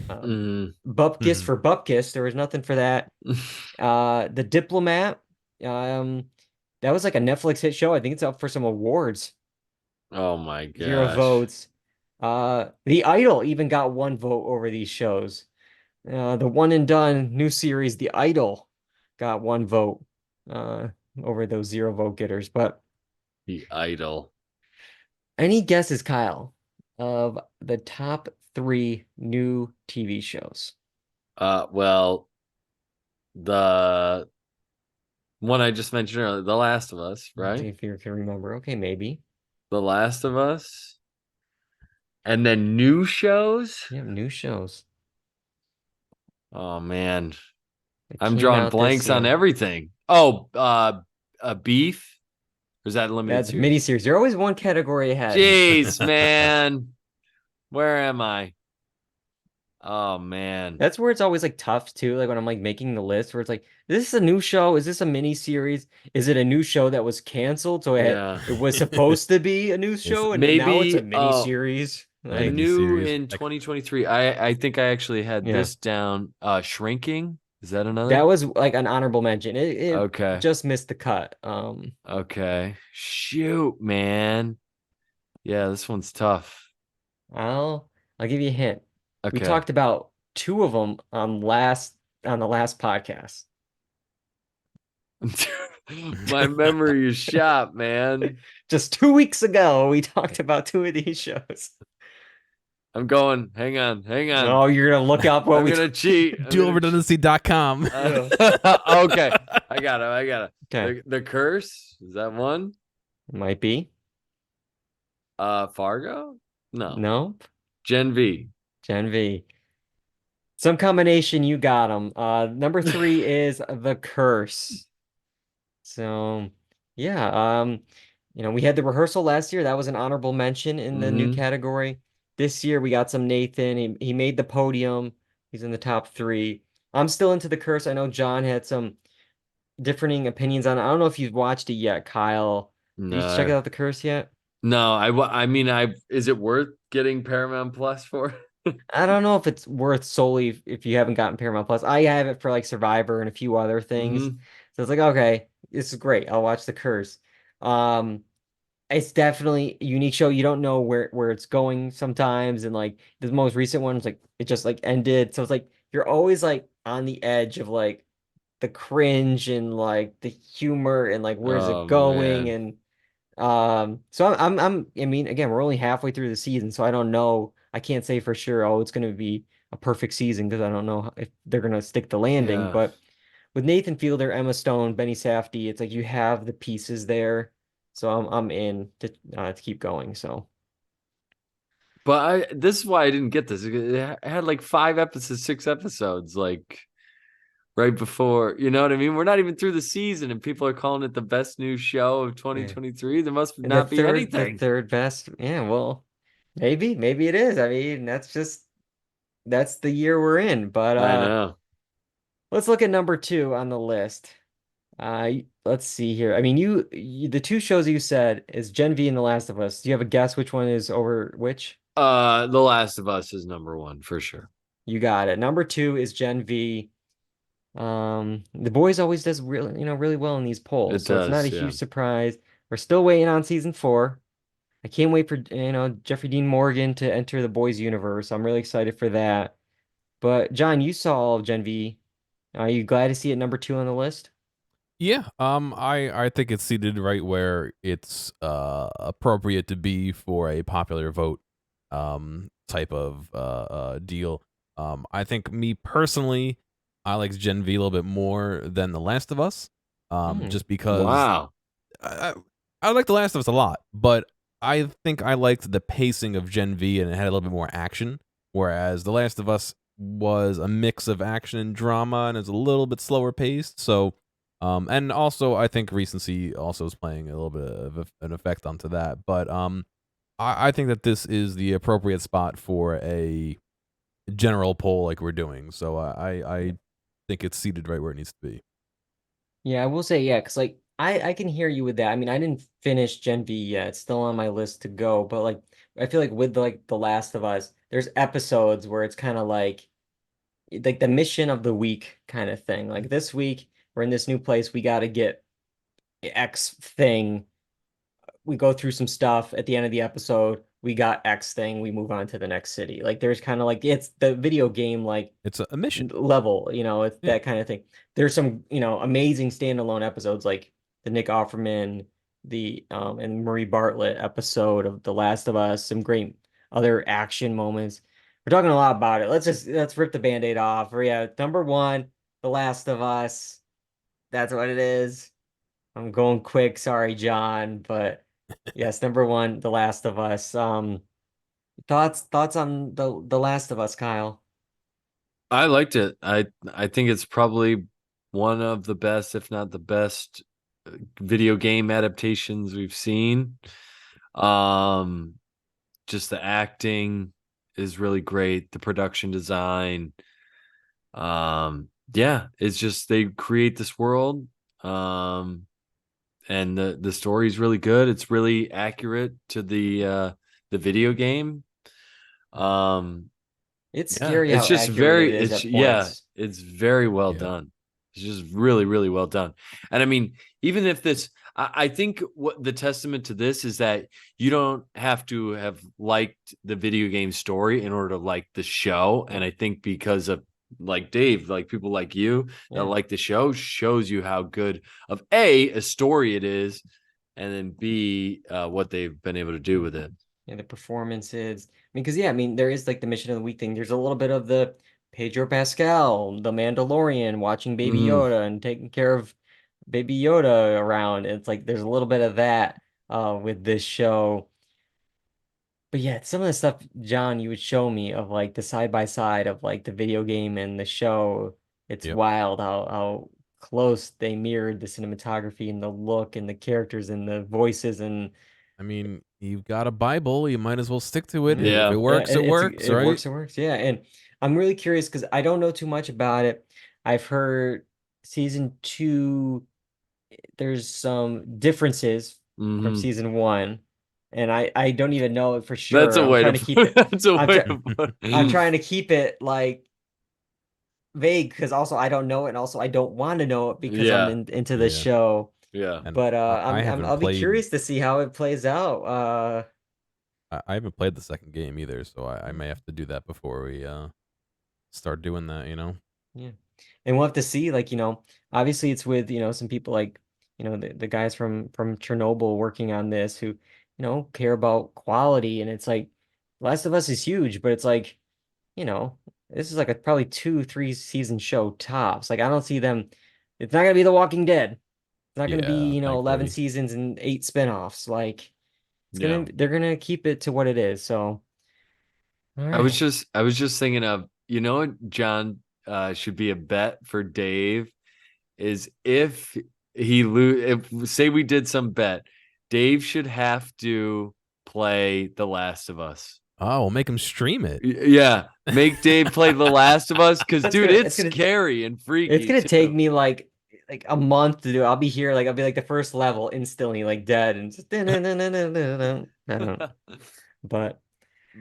Mm. Bupkis Mhm. for Bupkis. There was nothing for that. The Diplomat, that was like a Netflix hit show. I think it's up for some awards. Oh my Zero gosh. votes. The Idol even got one vote over these shows. The one and done new series, The Idol, got 1 vote over those 0 vote getters. But The Idol. any guesses, Kyle, of the top 3 new TV shows? Well, the one I just mentioned earlier, The Last of Us, Let's see right? if you can remember. Okay, maybe. The Last of Us. And then new shows? Yeah, new shows. Oh man. It I'm came drawing out this blanks on year. everything. Oh, a beef? Or is that a limited That's series? miniseries. You're always one category ahead. Jeez, man. Where am I? Oh man. That's where it's always like tough too. Like when I'm like making the list, where it's like, is this a new show? Is this a mini series? Is it a new show that was canceled? So Yeah. it was supposed to be a new show, and now it's a Maybe mini series. a Like, new series. in 2023. I think I actually had yeah, this down. Shrinking. Is that another? that was like an honorable mention. It Okay. just missed the cut. Okay. Shoot, man. Yeah, this one's tough. I'll give you a hint. We Okay. talked about 2 of them on the last podcast. My memory is shot, man. Just 2 weeks ago, we talked about 2 of these shows. I'm going. Hang on. Oh, you're gonna look up what I'm we gonna cheat. DualRedundancy.com. Okay. I got it. Okay, The Curse? Is that one? might be. Fargo? No. Nope. Gen V. Gen V. Some combination, you got them. Number 3 is The Curse. So, yeah, we had the rehearsal last year. That was an honorable mention in the new Mm-hmm. category. This year we got some Nathan. He made the podium. He's in the top 3. I'm still into The Curse. I know John had some differing opinions on it. I don't know if you've watched it yet, Kyle. Did you check No. out The Curse yet? No, I mean, is it worth getting Paramount Plus for? I don't know if it's worth solely if you haven't gotten Paramount Plus. I have it for like Survivor and a few other things. Mm-hmm. So it's like, okay, this is great. I'll watch The Curse. Um, it's definitely a unique show. You don't know where it's going sometimes, and like the most recent one was like it just like ended. So it's like you're always like on the edge of like the cringe and like the humor and like where's it Oh going man. and so I mean, again, we're only halfway through the season, so I don't know. I can't say for sure, oh, it's going to be a perfect season because I don't know if they're going to stick the landing. Yeah. But with Nathan Fielder, Emma Stone, Benny Safdie, it's like you have the pieces there, so I'm in to keep going. So But this is why I didn't get this. It had like 5 episodes, 6 episodes, like right before, you know what I mean? We're not even through the season and people are calling it the best new show of yeah. 2023. There must And not be the anything. third best, yeah, well, maybe it is. I mean, that's the year we're in. But I know. let's look at number 2 on the list. Let's see here. I mean, the 2 shows you said is Gen V and The Last of Us. Do you have a guess which one is over which? The Last of Us is number 1 for sure. You got it. Number 2 is Gen V. The Boys always does really well in these polls, It so it's not a does, yeah. huge surprise. We're still waiting on season 4. I can't wait for Jeffrey Dean Morgan to enter the Boys universe. I'm really excited for that. But John, you saw all of Gen V. Are you glad to see it number 2 on the list? Yeah, I think it's seated right where it's appropriate to be for a popular vote type of deal. I think me personally, I like Gen V a little bit more than The Last of Us. Just because Wow. I like The Last of Us a lot, but I think I liked the pacing of Gen V and it had a little bit more action, whereas The Last of Us was a mix of action and drama and is a little bit slower paced. So and also I think recency also is playing a little bit of an effect onto that. But I think that this is the appropriate spot for a general poll like we're doing. So I think it's seated right where it needs to be. Yeah, I will say, yeah, because like I can hear you with that. I mean, I didn't finish Gen V yet. It's still on my list to go, but like I feel like with like The Last of Us, there's episodes where it's kind of like the mission of the week kind of thing. Like this week, we're in this new place, we got to get X thing. We go through some stuff at the end of the episode. we got X thing, we move on to the next city. Like there's kind of like it's the video game like It's a mission. level, it's Yeah. that kind of thing. There's some, amazing standalone episodes like the Nick Offerman, the and Marie Bartlett episode of The Last of Us, some great other action moments. We're talking a lot about it. Let's rip the Band-Aid off. Yeah, number one, The Last of Us. That's what it is. I'm going quick, sorry, John, but yes, number one, The Last of Us. Thoughts on the Last of Us, Kyle? I liked it. I think it's probably one of the best, if not the best, video game adaptations we've seen. Just the acting is really great, the production design. Yeah, it's just they create this world. And the story is really good. It's really accurate to the video game. It's Yeah, scary it's how just accurate it very is it's at yeah, points. it's very well Yeah. done. It's just really, really well done. And I mean, even if this I think what the testament to this is that you don't have to have liked the video game story in order to like the show. And I think because of like Dave, like people like you that Yeah. like the show shows you how good of a story it is, and then B, what they've been able to do with it. Yeah, the performances. I mean, because there is like the mission of the week thing. There's a little bit of the Pedro Pascal, the Mandalorian, watching Baby Mm, Yoda and taking care of Baby Yoda around. It's like there's a little bit of that with this show. But yeah, some of the stuff, John, you would show me of like the side by side of like the video game and the show. It's Yep. wild how close they mirrored the cinematography and the look and the characters and the voices and I mean, you've got a Bible, you might as well stick to it. yeah. If it works, it works, It right? works, it works. Yeah. And I'm really curious because I don't know too much about it. I've heard season two, there's some differences from mhm. season one, and I don't even know it for That's sure. a I'm way to trying to keep put it. that's a I'm way trying. to put I'm it. trying to keep it like vague because also I don't know it, and also I don't want to know it because I'm Yeah, into the Yeah. show. yeah. And But I I'll haven't be played curious to see how it plays out. I haven't played the second game either, so I may have to do that before we start doing that, you know? Yeah. And we'll have to see, like, obviously it's with, some people like, the guys from Chernobyl working on this who, care about quality. And it's like, Last of Us is huge, but it's like, you know, this is like a probably 2, 3 season show tops. Like, I don't see them, it's not gonna be The Walking Dead. It's not gonna be, Yeah, 11 thankfully. seasons and 8 spin-offs. Like, Yeah. they're gonna keep it to what it is. So, all right. I was just thinking of, you know what, John, should be a bet for Dave is if if say we did some bet, Dave should have to play The Last of Us. Oh, we'll make him stream it. Yeah, make Dave play The Last of Us because, That's dude, gonna, it's scary and It's freaky gonna take too. me like a month to do. I'll be here, like I'll be like the first level instantly like dead and just but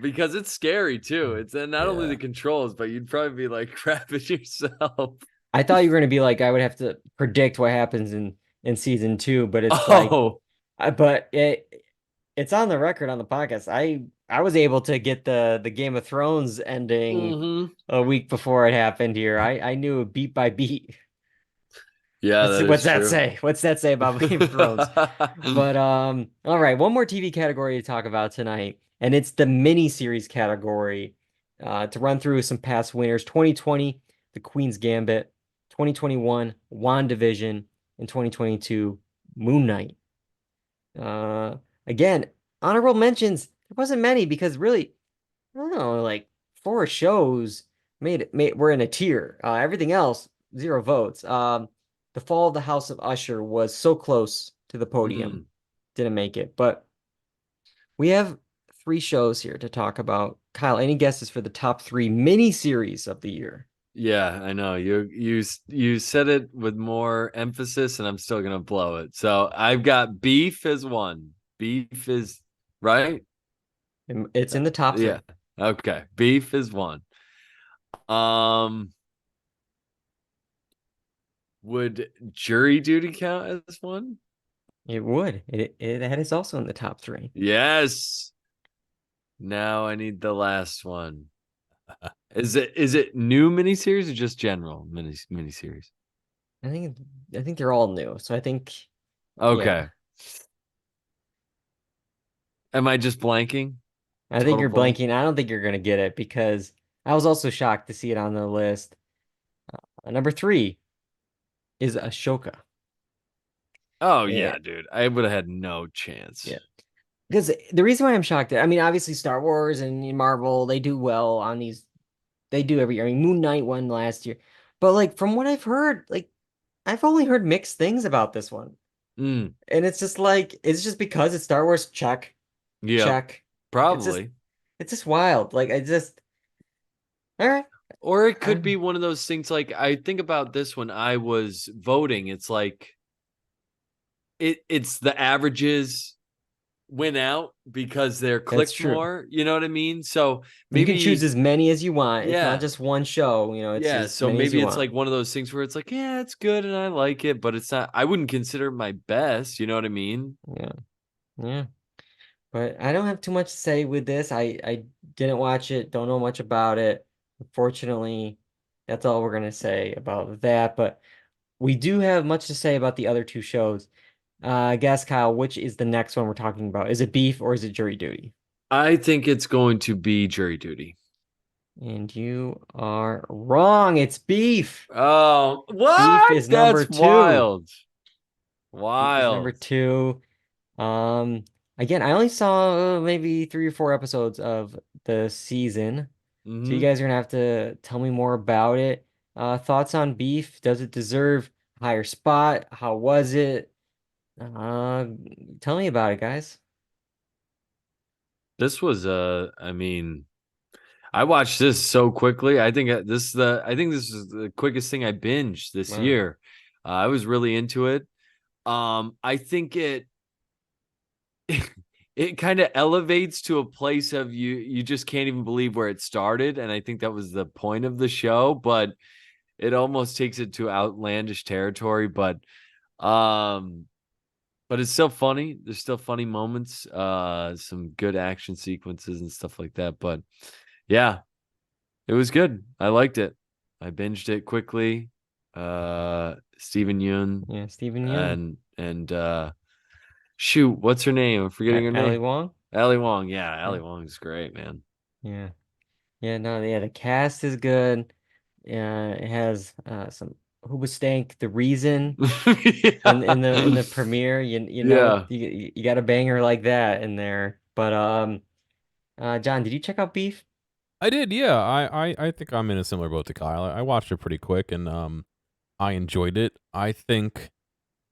Because it's scary too. It's not only Yeah. the controls, but you'd probably be like crapping yourself. I thought you were gonna be like I would have to predict what happens in season two, but it's like Oh, but it's on the record on the podcast. I was able to get the Game of Thrones ending mhm. a week before it happened here. I knew it beat by beat. Yeah, that What's is that true. say? What's that say about Game of Thrones? But all right, one more TV category to talk about tonight, and it's the mini series category. To run through some past winners: 2020, The Queen's Gambit; 2021, WandaVision; and 2022, Moon Knight. Again, honorable mentions. There wasn't many because really, I don't know, like 4 shows made were in a tier. Everything else, 0 votes. The Fall of the House of Usher was so close to the podium, Mhm. didn't make it. But we have 3 shows here to talk about. Kyle, any guesses for the top 3 miniseries of the year? Yeah, I know. You said it with more emphasis, and I'm still gonna blow it. So I've got Beef as one. Beef is right. It's in the top Yeah. 3. Okay. Beef is one. Um, would Jury Duty count as one? It would. That is also in the top 3. Yes. Now I need the last one. Is it new miniseries or just general miniseries? I think I think they're all new. So I think Okay. yeah. Am I just blanking? I think Total you're blank? blanking. I don't think you're gonna get it because I was also shocked to see it on the list. Number three is Ashoka. Oh Yeah, yeah, dude. I would have had no chance. yeah. Because the reason why I'm shocked, I mean, obviously Star Wars and Marvel, they do well on these. They do every year. I mean, Moon Knight won last year, but like from what I've heard, like I've only heard mixed things about this one, Mm, and it's just like it's just because it's Star Wars. Check, yep, check. It's just probably. it's just wild. Like I just all right. Or it could be I'm, one of those things like I think about this when I was voting. It's like it's the averages win out because they're that's clicked true. more. You know what I mean? So You can choose maybe as many as you want. It's not yeah. just one show, it's Yeah, as so many as maybe you it's want. like one of those things where it's like, yeah, it's good and I like it, but it's not. I wouldn't consider it my best. You know what I mean? Yeah. Yeah. But I don't have too much to say with this. I didn't watch it, don't know much about it. Unfortunately, that's all we're gonna say about that. But we do have much to say about the other two shows. Guess Kyle, which is the next one we're talking about? Is it Beef or is it Jury Duty? I think it's going to be jury duty. And you are wrong. It's Beef. Oh, Beef what? is number That's two. wild. Beef is number Wild. two. Um, Again, I only saw maybe 3 or 4 episodes of the season, so you Hmm. guys are gonna have to tell me more about it. Thoughts on Beef? Does it deserve a higher spot? How was it? Uh, Tell me about it, guys. This was I mean, I watched this so quickly. I think this is the quickest thing I binged this Wow. year. I was really into it. I think it kind of elevates to a place of you just can't even believe where it started, and I think that was the point of the show, but it almost takes it to outlandish territory, um but it's still funny. There's still funny moments, some good action sequences and stuff like that, but yeah, it was good. I liked it. I binged it quickly. Steven Yeun Yeah, Stephen Yoon, and shoot, what's her name? I'm forgetting her Ali name. Wong. Ali Wong. Yeah, Yeah, Ali Wong is great, man. yeah, yeah. No, yeah. The cast is good. Yeah, it has some Hoobastank, the reason. In the Yeah. premiere, you know Yeah. you got a banger like that in there. But John, did you check out Beef? I did, yeah. I think I'm in a similar boat to Kyle. I watched it pretty quick and I enjoyed it. I think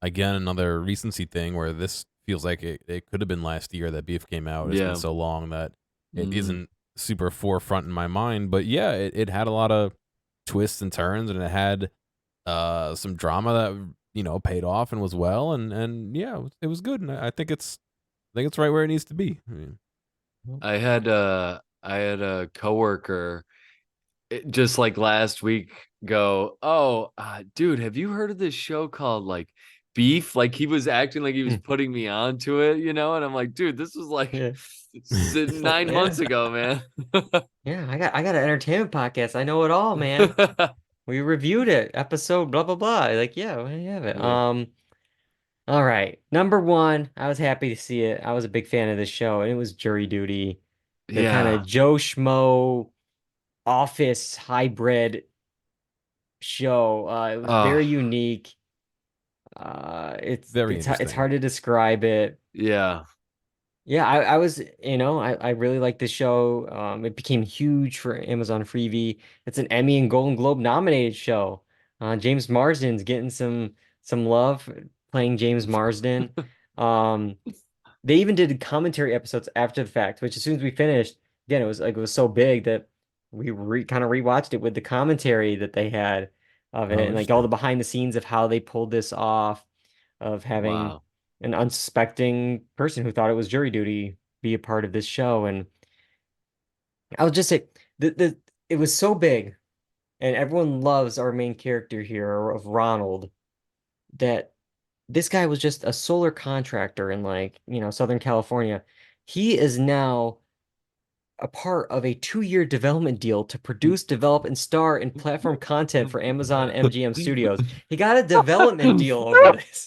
again another recency thing where this feels like it could have been last year that Beef came out. It's been Yeah. so long that it Hmm. isn't super forefront in my mind. But yeah, it had a lot of twists and turns and it had some drama that paid off and was well and yeah, it was good. And I think it's right where it needs to be. I mean, I had a coworker just like last week go, "Oh, dude, have you heard of this show called like Beef?" Like he was acting like he was putting me onto it, and I'm like, "Dude, this was like Yeah. 9 months Yeah. ago, man." Yeah, I got an entertainment podcast. I know it all, man. We reviewed it, episode blah blah blah. Like, yeah, we have it. Yeah. All right. Number one, I was happy to see it. I was a big fan of this show, and it was Jury Duty, the kind Yeah. of Joe Schmo office hybrid show. It was Oh, very unique. very It's interesting. hard to describe it. yeah. Yeah, I was, I really like this show. It became huge for Amazon Freevee. It's an Emmy and Golden Globe nominated show. James Marsden's getting some love playing James Marsden. Um, they even did commentary episodes after the fact, which as soon as we finished, again, it was so big that we kind of rewatched it with the commentary that they had of it Oh, and like all the interesting. behind the scenes of how they pulled this off, of having Wow. an unsuspecting person who thought it was jury duty be a part of this show. And I'll just say the it was so big and everyone loves our main character here of Ronald that this guy was just a solar contractor in like, Southern California. He is now a part of a 2-year development deal to produce, develop, and star in platform content for Amazon MGM Studios. He got a development deal over this.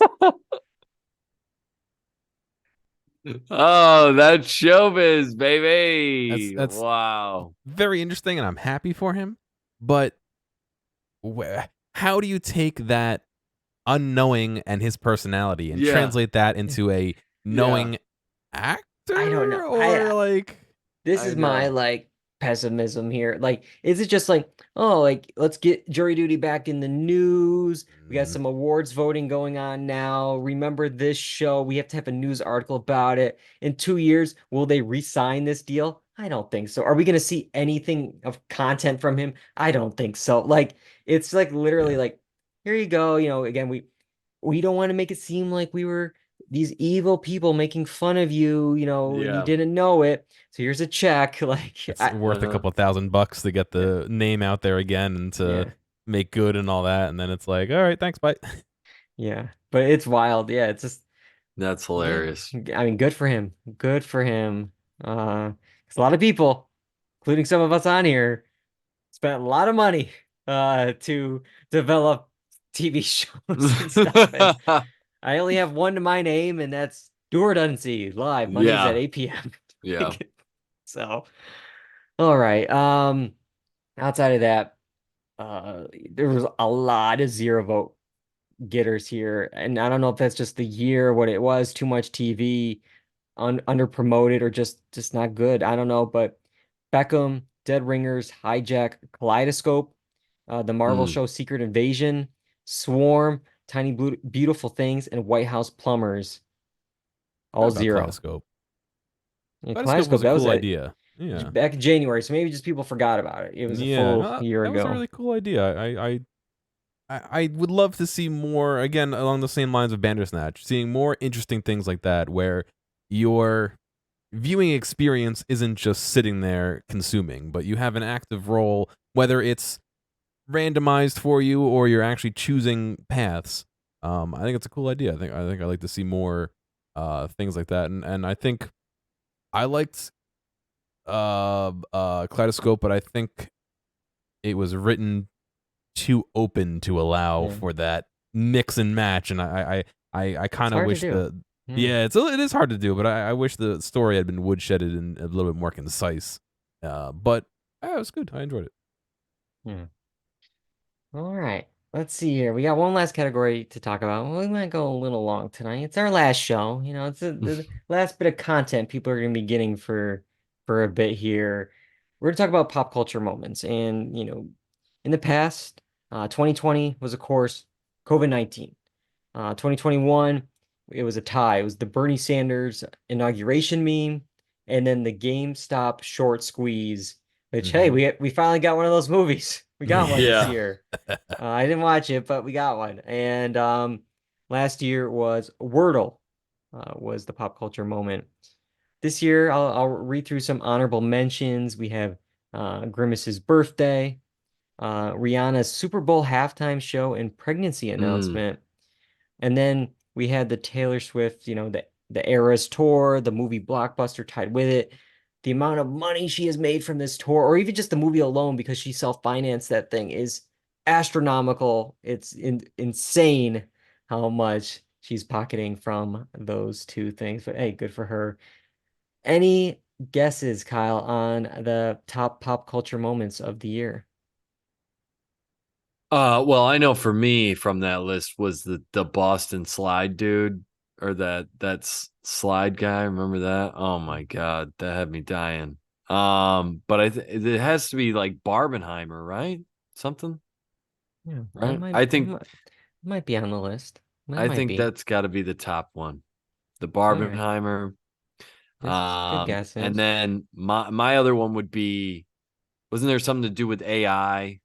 Oh, that's showbiz, baby. That's Wow. very interesting, and I'm happy for him. But how do you take that unknowing and his personality and Yeah. translate that into a knowing actor? I don't know. Or like, This I is my know. like pessimism here. Like, is it just like, oh, like let's get jury duty back in the news. We got some awards voting going on now. Remember this show? We have to have a news article about it. In 2 years, will they re-sign this deal? I don't think so. Are we gonna see anything of content from him? I don't think so. Like, it's like literally Yeah. like, here you go. Again, we don't want to make it seem like we were these evil people making fun of you, and you Yeah. didn't know it. So here's a check. Like, It's worth a couple $1,000 to get the name out there again and to yeah, make good and all that. And then it's like, all right, thanks, bye. yeah. But it's wild. Yeah, it's just, That's yeah. hilarious. I mean, good for him. Good for him. 'Cause a lot of people, including some of us on here, spent a lot of money to develop TV shows and stuff. And I only have one to my name, and that's Dual Redundancy live Mondays at Yeah. 8 p.m. Yeah. So, all right. Outside of that, there was a lot of zero vote getters here, and I don't know if that's just the year, what it was, too much TV, under promoted, or just not good. I don't know, but Beckham, Dead Ringers, Hijack, Kaleidoscope, the Marvel Mm. show Secret Invasion, Swarm, Tiny Blue, Beautiful Things, and White House Plumbers, all Forgot about zero. Kaleidoscope. And Kaleidoscope Kaleidoscope, was a that was cool it idea. Yeah. back in January, so maybe just people forgot about it. It was a Yeah, full no, year that was a ago. really cool idea. I would love to see more, again, along the same lines of Bandersnatch, seeing more interesting things like that where your viewing experience isn't just sitting there consuming, but you have an active role, whether it's randomized for you or you're actually choosing paths. I think it's a cool idea. I think I'd like to see more things like that. And I think I liked Kaleidoscope, but I think it was written too open to allow Yeah. for that mix and match, and I kind of hard to wish do. it is hard to do, but I wish the story had been woodshedded and a little bit more concise. But it was good. I enjoyed it. Yeah. All right. Let's see here. We got one last category to talk about. We might go a little long tonight. It's our last show. It's the last bit of content people are going to be getting for a bit here. We're going to talk about pop culture moments. And, in the past, 2020 was, of course, COVID-19. 2021, it was a tie. It was the Bernie Sanders inauguration meme, and then the GameStop short squeeze, which, hey, we finally got one of those movies. We got one this Yeah. year. I didn't watch it, but we got one. And last year was Wordle, was the pop culture moment. This year, I'll read through some honorable mentions. We have Grimace's birthday, Rihanna's Super Bowl halftime show and pregnancy Mm. announcement. And then we had the Taylor Swift, the Eras tour, the movie Blockbuster tied with it. The amount of money she has made from this tour, or even just the movie alone, because she self-financed that thing, is astronomical. It's insane how much she's pocketing from those two things. But hey, good for her. Any guesses, Kyle, on the top pop culture moments of the year? Well, I know for me from that list was the Boston slide dude, or that's slide guy. Remember that? Oh my God, that had me dying. But it has to be like Barbenheimer, right? Something, Yeah, right? I think might be on the list. That I might think be. that's got to be the top one. The All right. Barbenheimer. This good And guesses. then my other one would be, wasn't there something to do with AI?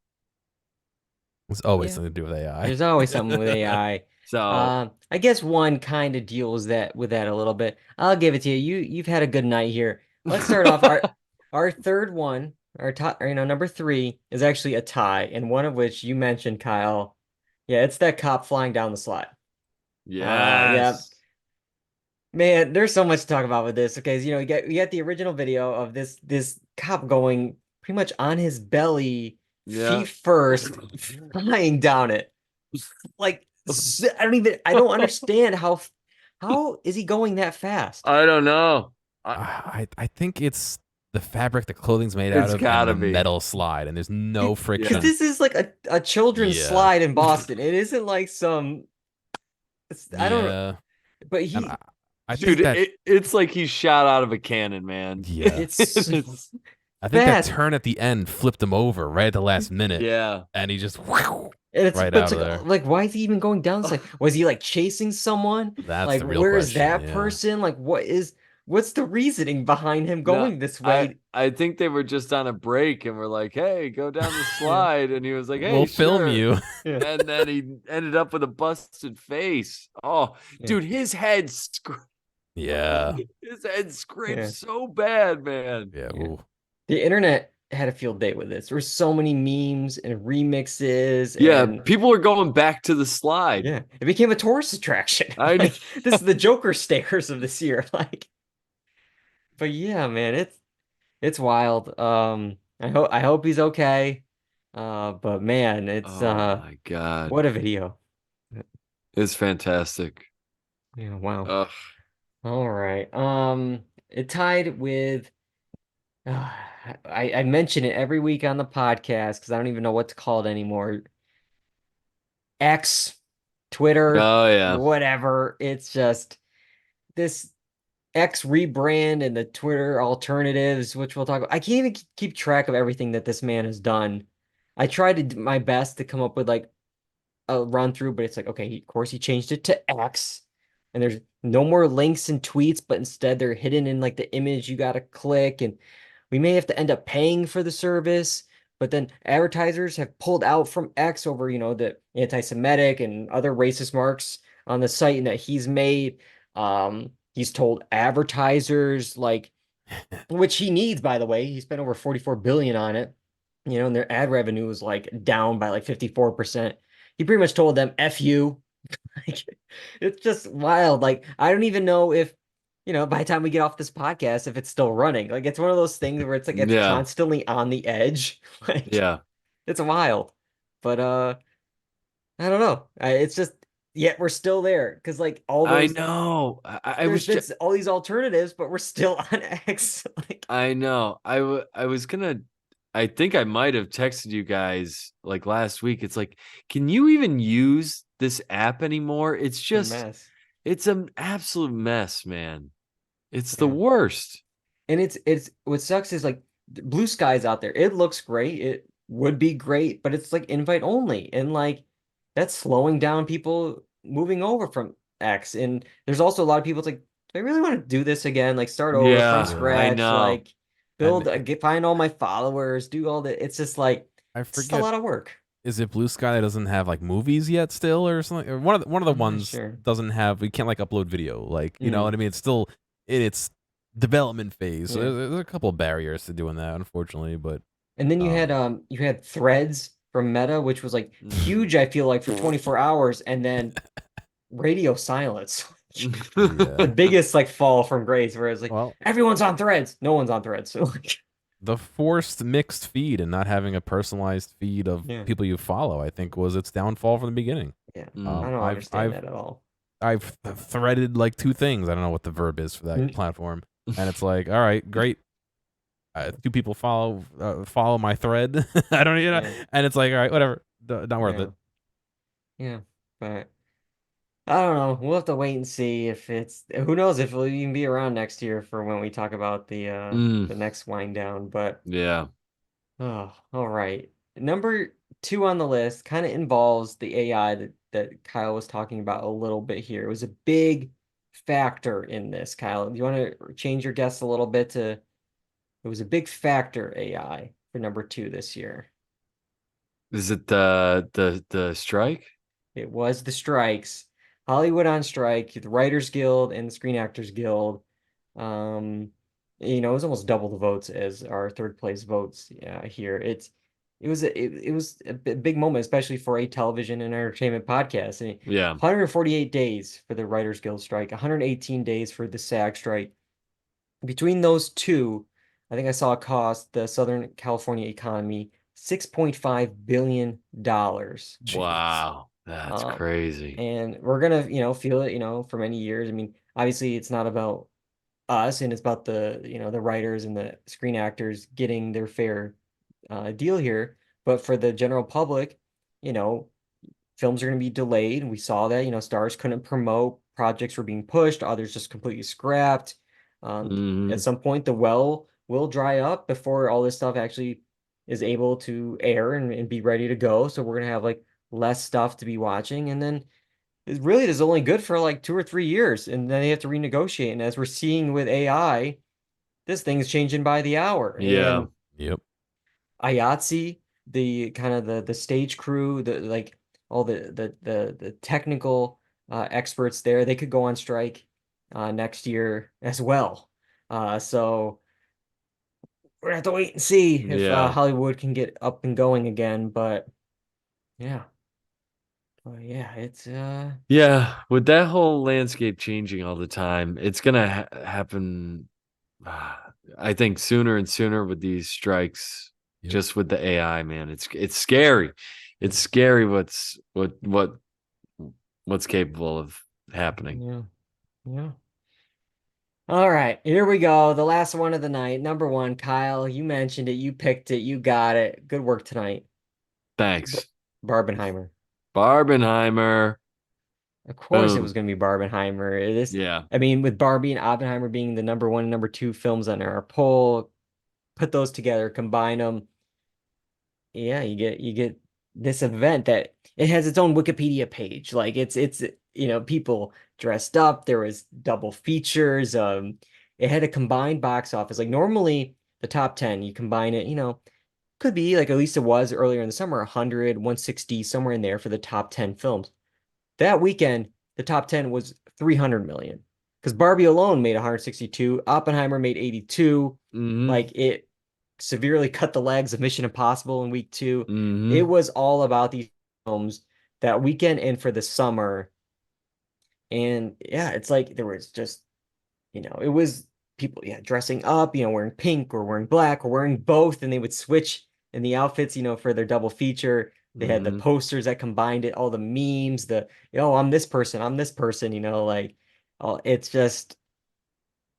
It's always Yeah. something to do with AI. There's always something with AI. So I guess one kind of deals with that a little bit. I'll give it to you. You've had a good night here. Let's start off our third one. Our top, number three is actually a tie, and one of which you mentioned, Kyle. Yeah, it's that cop flying down the slide. Yeah. yes. Man, there's so much to talk about with this. Okay, so, you got the original video of this cop going pretty much on his belly, Yeah. feet first, flying down it. Like I don't understand how is he going that fast? I don't know. I think it's the fabric the clothing's made out It's of and gotta the be. metal slide, and there's no Because friction. this is like a children's Yeah. slide in Boston. It isn't like I don't know, Yeah. but And I Dude, think that it's like he's shot out of a cannon, man. yeah. it's I think that fast. turn at the end flipped him over right at the last minute. Yeah. And he just And it's, right but it's out of there. like, why is he even going down this? Like, was he like chasing someone? That's Like, the real where is question, that yeah. person? Like, what's the reasoning behind him going this way? I think they were just on a break and were like, "Hey, go down the slide," and he was like, "Hey, We'll film sure." you. Yeah. And then he ended up with a busted face. Oh, Yeah. dude, his head Yeah. scraped Yeah. so bad, man. Yeah. Yeah. Ooh. The internet had a field day with this. There were so many memes and remixes. Yeah, And people are going back to the slide. yeah, it became a tourist attraction. I know. Like, this is the Joker stairs of this year. Like, but yeah, man, it's wild. I hope he's okay. But man, it's Oh my God. what a video. It's fantastic. Yeah, wow. Ugh. All right. It tied with I mention it every week on the podcast because I don't even know what to call it anymore. X, Twitter, Oh yeah. whatever. It's just this X rebrand and the Twitter alternatives, which we'll talk about. I can't even keep track of everything that this man has done. I tried to do my best to come up with like a run through, but it's like, okay, of course he changed it to X, and there's no more links and tweets, but instead they're hidden in like the image you got to click, and we may have to end up paying for the service. But then advertisers have pulled out from X over, the anti-Semitic and other racist marks on the site and that he's made. He's told advertisers like, which he needs, by the way. He spent over 44 billion on it, and their ad revenue was like down by like 54%. He pretty much told them, F you. Like, it's just wild. Like, I don't even know if, by the time we get off this podcast, if it's still running. Like, it's one of those things where it's like, it's Yeah. constantly on the edge. Like, Yeah. it's wild. But, I don't know. It's just, yet we're still there. Cause like all I those, know. I there's was been all these alternatives, but we're still on X. Like, I know. I was gonna. I think I might have texted you guys like last week. It's like, can you even use this app anymore? It's a just, mess. it's an absolute mess, man. It's the Yeah. worst. And it's what sucks is like Blue Sky's out there. It looks great. It would be great, but it's like invite only. And like that's slowing down people moving over from X. And there's also a lot of people it's like, do I really want to do this again? Like start over Yeah, from I scratch, know. like build And- find all my followers, do all that. It's just like I it's just a forget. lot of work. Is it Blue Sky that doesn't have like movies yet still or something? Or one of the I'm not ones sure. doesn't have. We can't like upload video. Like you know Mm. what I mean? It's still in its development phase. So Yeah. there's a couple of barriers to doing that, unfortunately. But And then you had Threads from Meta, which was like huge, I feel like, for 24 hours, and then radio silence. The yeah. biggest like fall from grace, where it's like Well, everyone's on Threads, no one's on Threads. So like, the forced mixed feed and not having a personalized feed of Yeah. people you follow, I think, was its downfall from the beginning. yeah, Mm. I don't I've- understand I've- that at all. I've threaded like 2 things. I don't know what the verb is for that Mm. platform, and it's like, all right, great. 2 people follow my thread. I don't, Yeah. and it's like, all right, whatever, not worth Yeah. it. Yeah, but I don't know. We'll have to wait and see if it's. Who knows if it'll even be around next year for when we talk about the next wind down. But Yeah. oh, all right. Number 2 on the list kind of involves the AI that Kyle was talking about a little bit here. It was a big factor in this, Kyle. Do you want to change your guess a little bit to it was a big factor AI for number 2 this year. Is it the strike? It was the strikes. Hollywood on strike, the Writers Guild and the Screen Actors Guild. It was almost double the votes as our third place votes here. it was a big moment, especially for a television and entertainment podcast. I mean, Yeah. 148 days for the Writers Guild strike, 118 days for the SAG strike. Between those two, I think I saw it cost the Southern California economy $6.5 billion. Wow. That's Um, crazy. and we're gonna, feel it, for many years. I mean, obviously it's not about us and it's about the, the writers and the screen actors getting their fair deal here. But for the general public, you know, films are going to be delayed. We saw that, stars couldn't promote, projects were being pushed, others just completely scrapped. At Hmm. some point, the well will dry up before all this stuff actually is able to air and be ready to go. So we're going to have like less stuff to be watching. And then it really is only good for like 2 or 3 years. And then they have to renegotiate. And as we're seeing with AI, this thing's changing by the hour. Yeah. And Yep. IATSE, the kind of the stage crew, the like all the technical experts there, they could go on strike next year as well. So we're gonna have to wait and see if Yeah. Hollywood can get up and going again. But yeah, yeah, it's Yeah. With that whole landscape changing all the time, it's gonna happen. I think sooner and sooner with these strikes, Yep. just with the AI, man. It's scary. It's scary what's capable of happening. yeah, yeah. All right, here we go. The last one of the night. Number one, Kyle, you mentioned it, you picked it, you got it. Good work tonight. B Thanks. Barbenheimer. Barbenheimer. Of course it was Boom. going to be Barbenheimer. Yeah. I mean, with Barbie and Oppenheimer being the number one and number two films on our poll, put those together, combine them. Yeah, you get this event that it has its own Wikipedia page. Like it's people dressed up. There was double features. It had a combined box office. Like normally the top 10, you combine it, could be like at least it was earlier in the summer, 100, 160, somewhere in there for the top 10 films. That weekend, the top 10 was 300 million. Because Barbie alone made 162, Oppenheimer made 82. Hmm. Like it severely cut the legs of Mission Impossible in week two. It Hmm. was all about these films that weekend and for the summer. And yeah, it's like there was just, it was people, yeah, dressing up, wearing pink or wearing black or wearing both, and they would switch in the outfits, for their double feature. They had the Hmm. posters that combined it, all the memes, I'm this person, like, oh, it's just,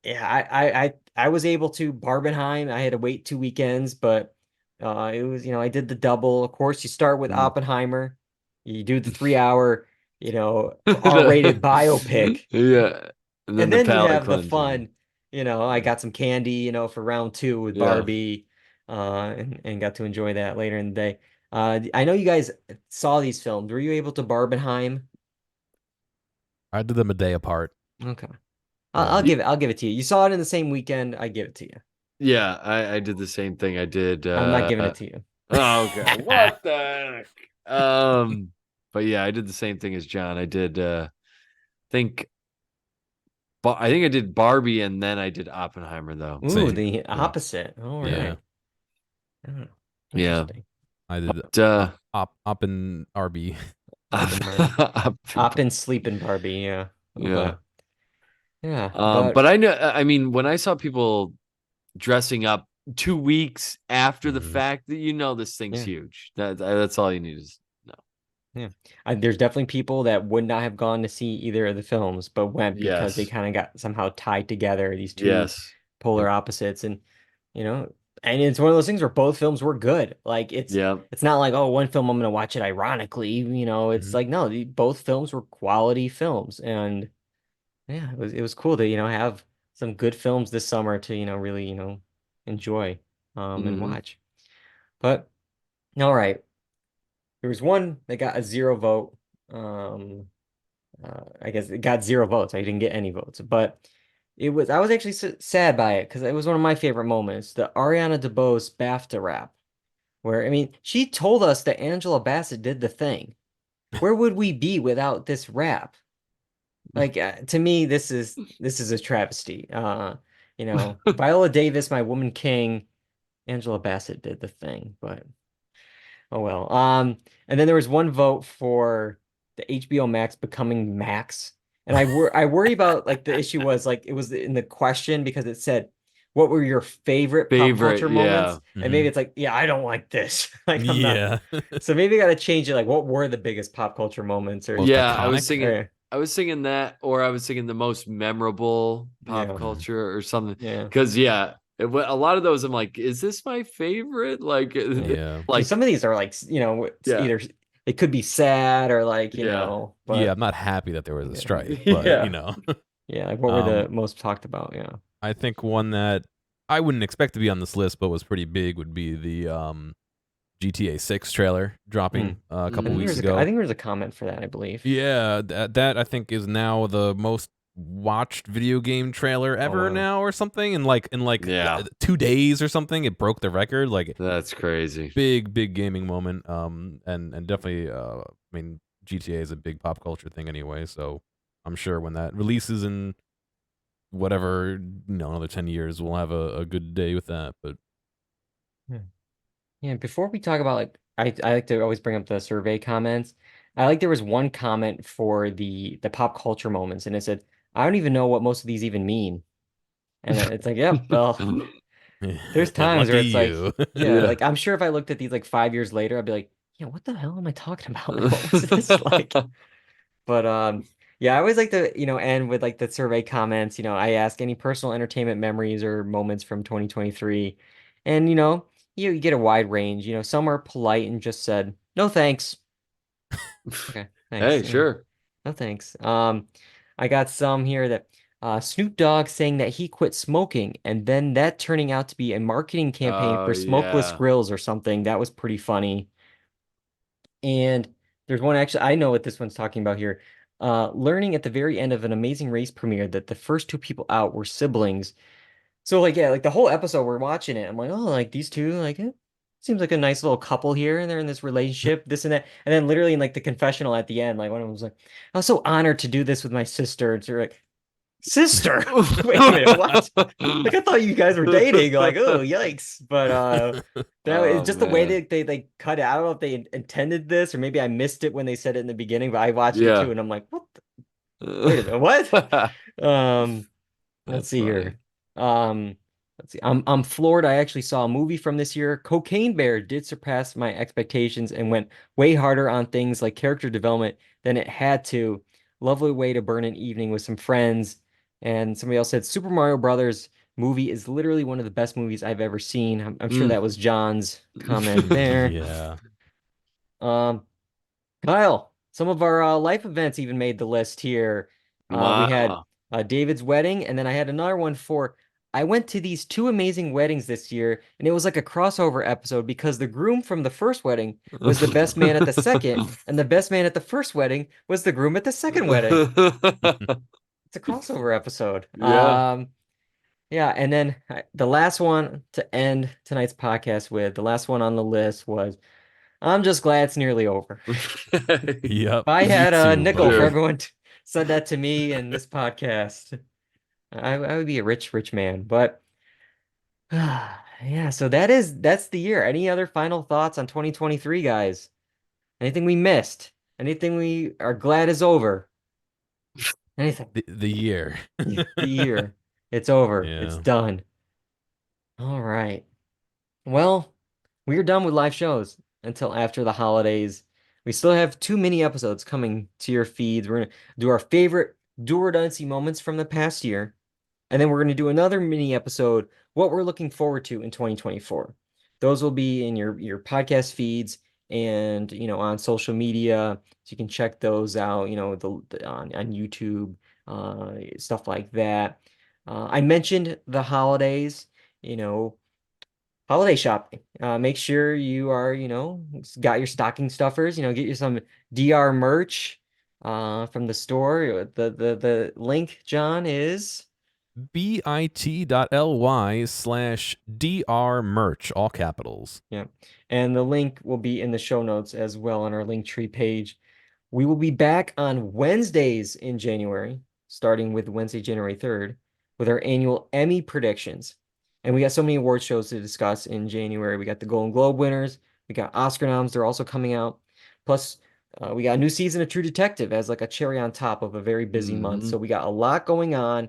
yeah, I was able to Barbenheim. I had to wait 2 weekends, but it was, I did the double. Of course, you start with Oppenheimer, you do the 3 hour, R-rated biopic. Yeah. And then And the then you palate have the cleansing. fun, I got some candy, for round two with Yeah. Barbie, and got to enjoy that later in the day. I know you guys saw these films. Were you able to Barbenheim? I did them a day apart. Okay. I'll Yeah. give it to you. You saw it in the same weekend. I give it to you. Yeah, I did the same thing. I did I'm not giving it to you. oh, okay. What the heck? But yeah, I did the same thing as John. I did think I think I did Barbie and then I did Oppenheimer though. Ooh, Same. the Yeah. opposite. All Yeah. right. Oh, Yeah. interesting. I did But, Op and RB. Op and sleep in Barbie, yeah. yeah. But But I mean, when I saw people dressing up 2 weeks after the Mhm. fact that this thing's yeah. huge. That's all you need is know. Yeah. There's definitely people that would not have gone to see either of the films, but went because they Yes. kind of got somehow tied together, these two Yes. polar Yep. opposites. You know, and it's one of those things where both films were good. Like Yeah. it's not like, oh, one film I'm gonna watch it ironically, it's Mhm. like no, both films were quality films. And yeah, it was cool to, have some good films this summer to, really, enjoy and Hmm. watch. But all right. There was one that got a 0 vote. Um, I guess it got 0 votes. I didn't get any votes, but I was actually sad by it because it was one of my favorite moments. The Ariana DeBose BAFTA rap, where I mean, she told us that Angela Bassett did the thing. Where would we be without this rap? Like to me, this is a travesty. Viola Davis, my woman king, Angela Bassett did the thing, but Oh well. And then there was one vote for the HBO Max becoming Max. And I worry about like the issue was like it was in the question because it said what were your favorite pop Favorite, culture yeah. moments? And maybe it's like, yeah, I don't like this. Like I'm not. Yeah. So maybe I gotta change it. Like, what were the biggest pop culture moments or Most Yeah, I was iconic? thinking or- I was thinking that, or I was thinking the most memorable pop yeah. culture or something. Yeah. Because yeah, a lot of those I'm like, is this my favorite? Like, Yeah. See, some of these are like, it's Yeah. either it could be sad or like, Yeah. Yeah, but I'm not happy that there was a strike, yeah. but you know. Yeah, like what were the Um, most talked about? Yeah. I think one that I wouldn't expect to be on this list, but was pretty big, would be the GTA 6 trailer dropping a couple I think weeks I ago. think there was a comment for that, I believe. Yeah, that I think is now the most watched video game trailer ever wow. now, or something. In like Yeah. 2 days or something, it broke the record. Like That's crazy. big gaming moment. And definitely, I mean, GTA is a big pop culture thing anyway. So I'm sure when that releases in whatever, another 10 years, we'll have a good day with that. But Yeah, before we talk about like I like to always bring up the survey comments. I like there was one comment for the pop culture moments and it said, I don't even know what most of these even mean. And it's like, yep, well, there's times where lucky it's like, you. yeah, Yeah. like I'm sure if I looked at these like 5 years later, I'd be like, yeah, what the hell am I talking about? Like, what was this like? But yeah, I always like to, end with like the survey comments. I ask any personal entertainment memories or moments from 2023. And you get a wide range. Some are polite and just said, no thanks. Okay, thanks. Hey, sure. No thanks. I got some here that Snoop Dogg saying that he quit smoking and then that turning out to be a marketing campaign Oh for smokeless yeah. grills or something. That was pretty funny. And there's one actually, I know what this one's talking about here. Learning at the very end of an Amazing Race premiere that the first two people out were siblings. So like yeah, like the whole episode we're watching it. I'm like, oh, like these two, like seems like a nice little couple here, and they're in this relationship, this and that. And then literally in like the confessional at the end, like one of them was like, I was so honored to do this with my sister. It's like, sister? Wait a minute, what? Like I thought you guys were dating. Like, oh, yikes. But that was Oh just the way man. they cut it. I don't know if they intended this or maybe I missed it when they said it in the beginning, but I watched it too, Yeah. and I'm like, what wait a minute, what? Um, let's That's see funny. here. Um, let's see. I'm floored. I actually saw a movie from this year. Cocaine Bear did surpass my expectations and went way harder on things like character development than it had to. Lovely way to burn an evening with some friends. And somebody else said Super Mario Brothers movie is literally one of the best movies I've ever seen. I'm sure Mm. that was John's comment there. Yeah. Um, Kyle, some of our life events even made the list here. We had Wow. David's wedding, and then I had another one for I went to these two amazing weddings this year, and it was like a crossover episode because the groom from the first wedding was the best man at the second, and the best man at the first wedding was the groom at the second wedding. It's a crossover episode. Yeah. Yeah, and then the last one to end tonight's podcast with, the last one on the list was I'm just glad it's nearly over. If Yep. I Me had a too, nickel for buddy. Sure. everyone said that to me in this podcast, I would be a rich man. But yeah, so that's the year. Any other final thoughts on 2023, guys? Anything we missed? Anything we are glad is over? Anything? The year. Yeah, the year. It's over. It's Yeah. done. All right. Well, we're done with live shows until after the holidays. We still have two mini episodes coming to your feeds. We're gonna do our favorite Dual Redundancy moments from the past year, and then we're gonna do another mini episode, what we're looking forward to in 2024. Those will be in your podcast feeds and on social media, so you can check those out. On YouTube, stuff like that. I mentioned the holidays. You know holiday shopping. Make sure you are, got your stocking stuffers, get you some DR merch from the store. The link, John, is bit.ly/dr merch, all capitals. yeah. And the link will be in the show notes as well on our Linktree page. We will be back on Wednesdays in January, starting with Wednesday, January 3rd, with our annual Emmy predictions. And we got so many award shows to discuss in January. We got the Golden Globe winners, We got Oscar noms. They're also coming out. Plus, we got a new season of True Detective as like a cherry on top of a very busy month. Mhm. So we got a lot going on.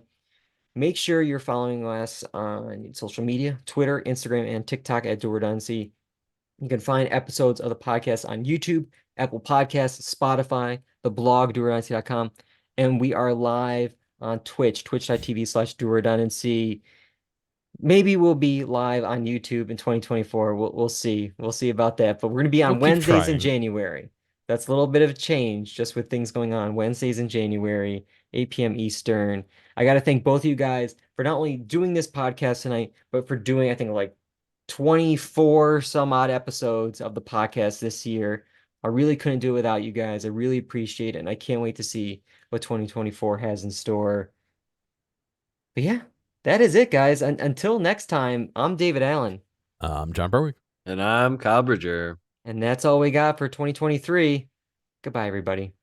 Make sure you're following us on social media, Twitter, Instagram, and TikTok at Dual Redundancy. You can find episodes of the podcast on YouTube, Apple Podcasts, Spotify, the blog, dualredundancy.com. And we are live on Twitch, twitch.tv/Dual Redundancy. Maybe we'll be live on YouTube in 2024. We'll see. We'll see about that. But we're going to be on We'll keep Wednesdays in trying. January. That's a little bit of a change just with things going on. Wednesdays in January, 8 p.m. Eastern. I got to thank both of you guys for not only doing this podcast tonight, but for doing, I think, like 24 some odd episodes of the podcast this year. I really couldn't do it without you guys. I really appreciate it. And I can't wait to see what 2024 has in store. But yeah, that is it, guys. Until next time, I'm David Allen. I'm John Berwick. And I'm Kyle Bridger. And that's all we got for 2023. Goodbye, everybody.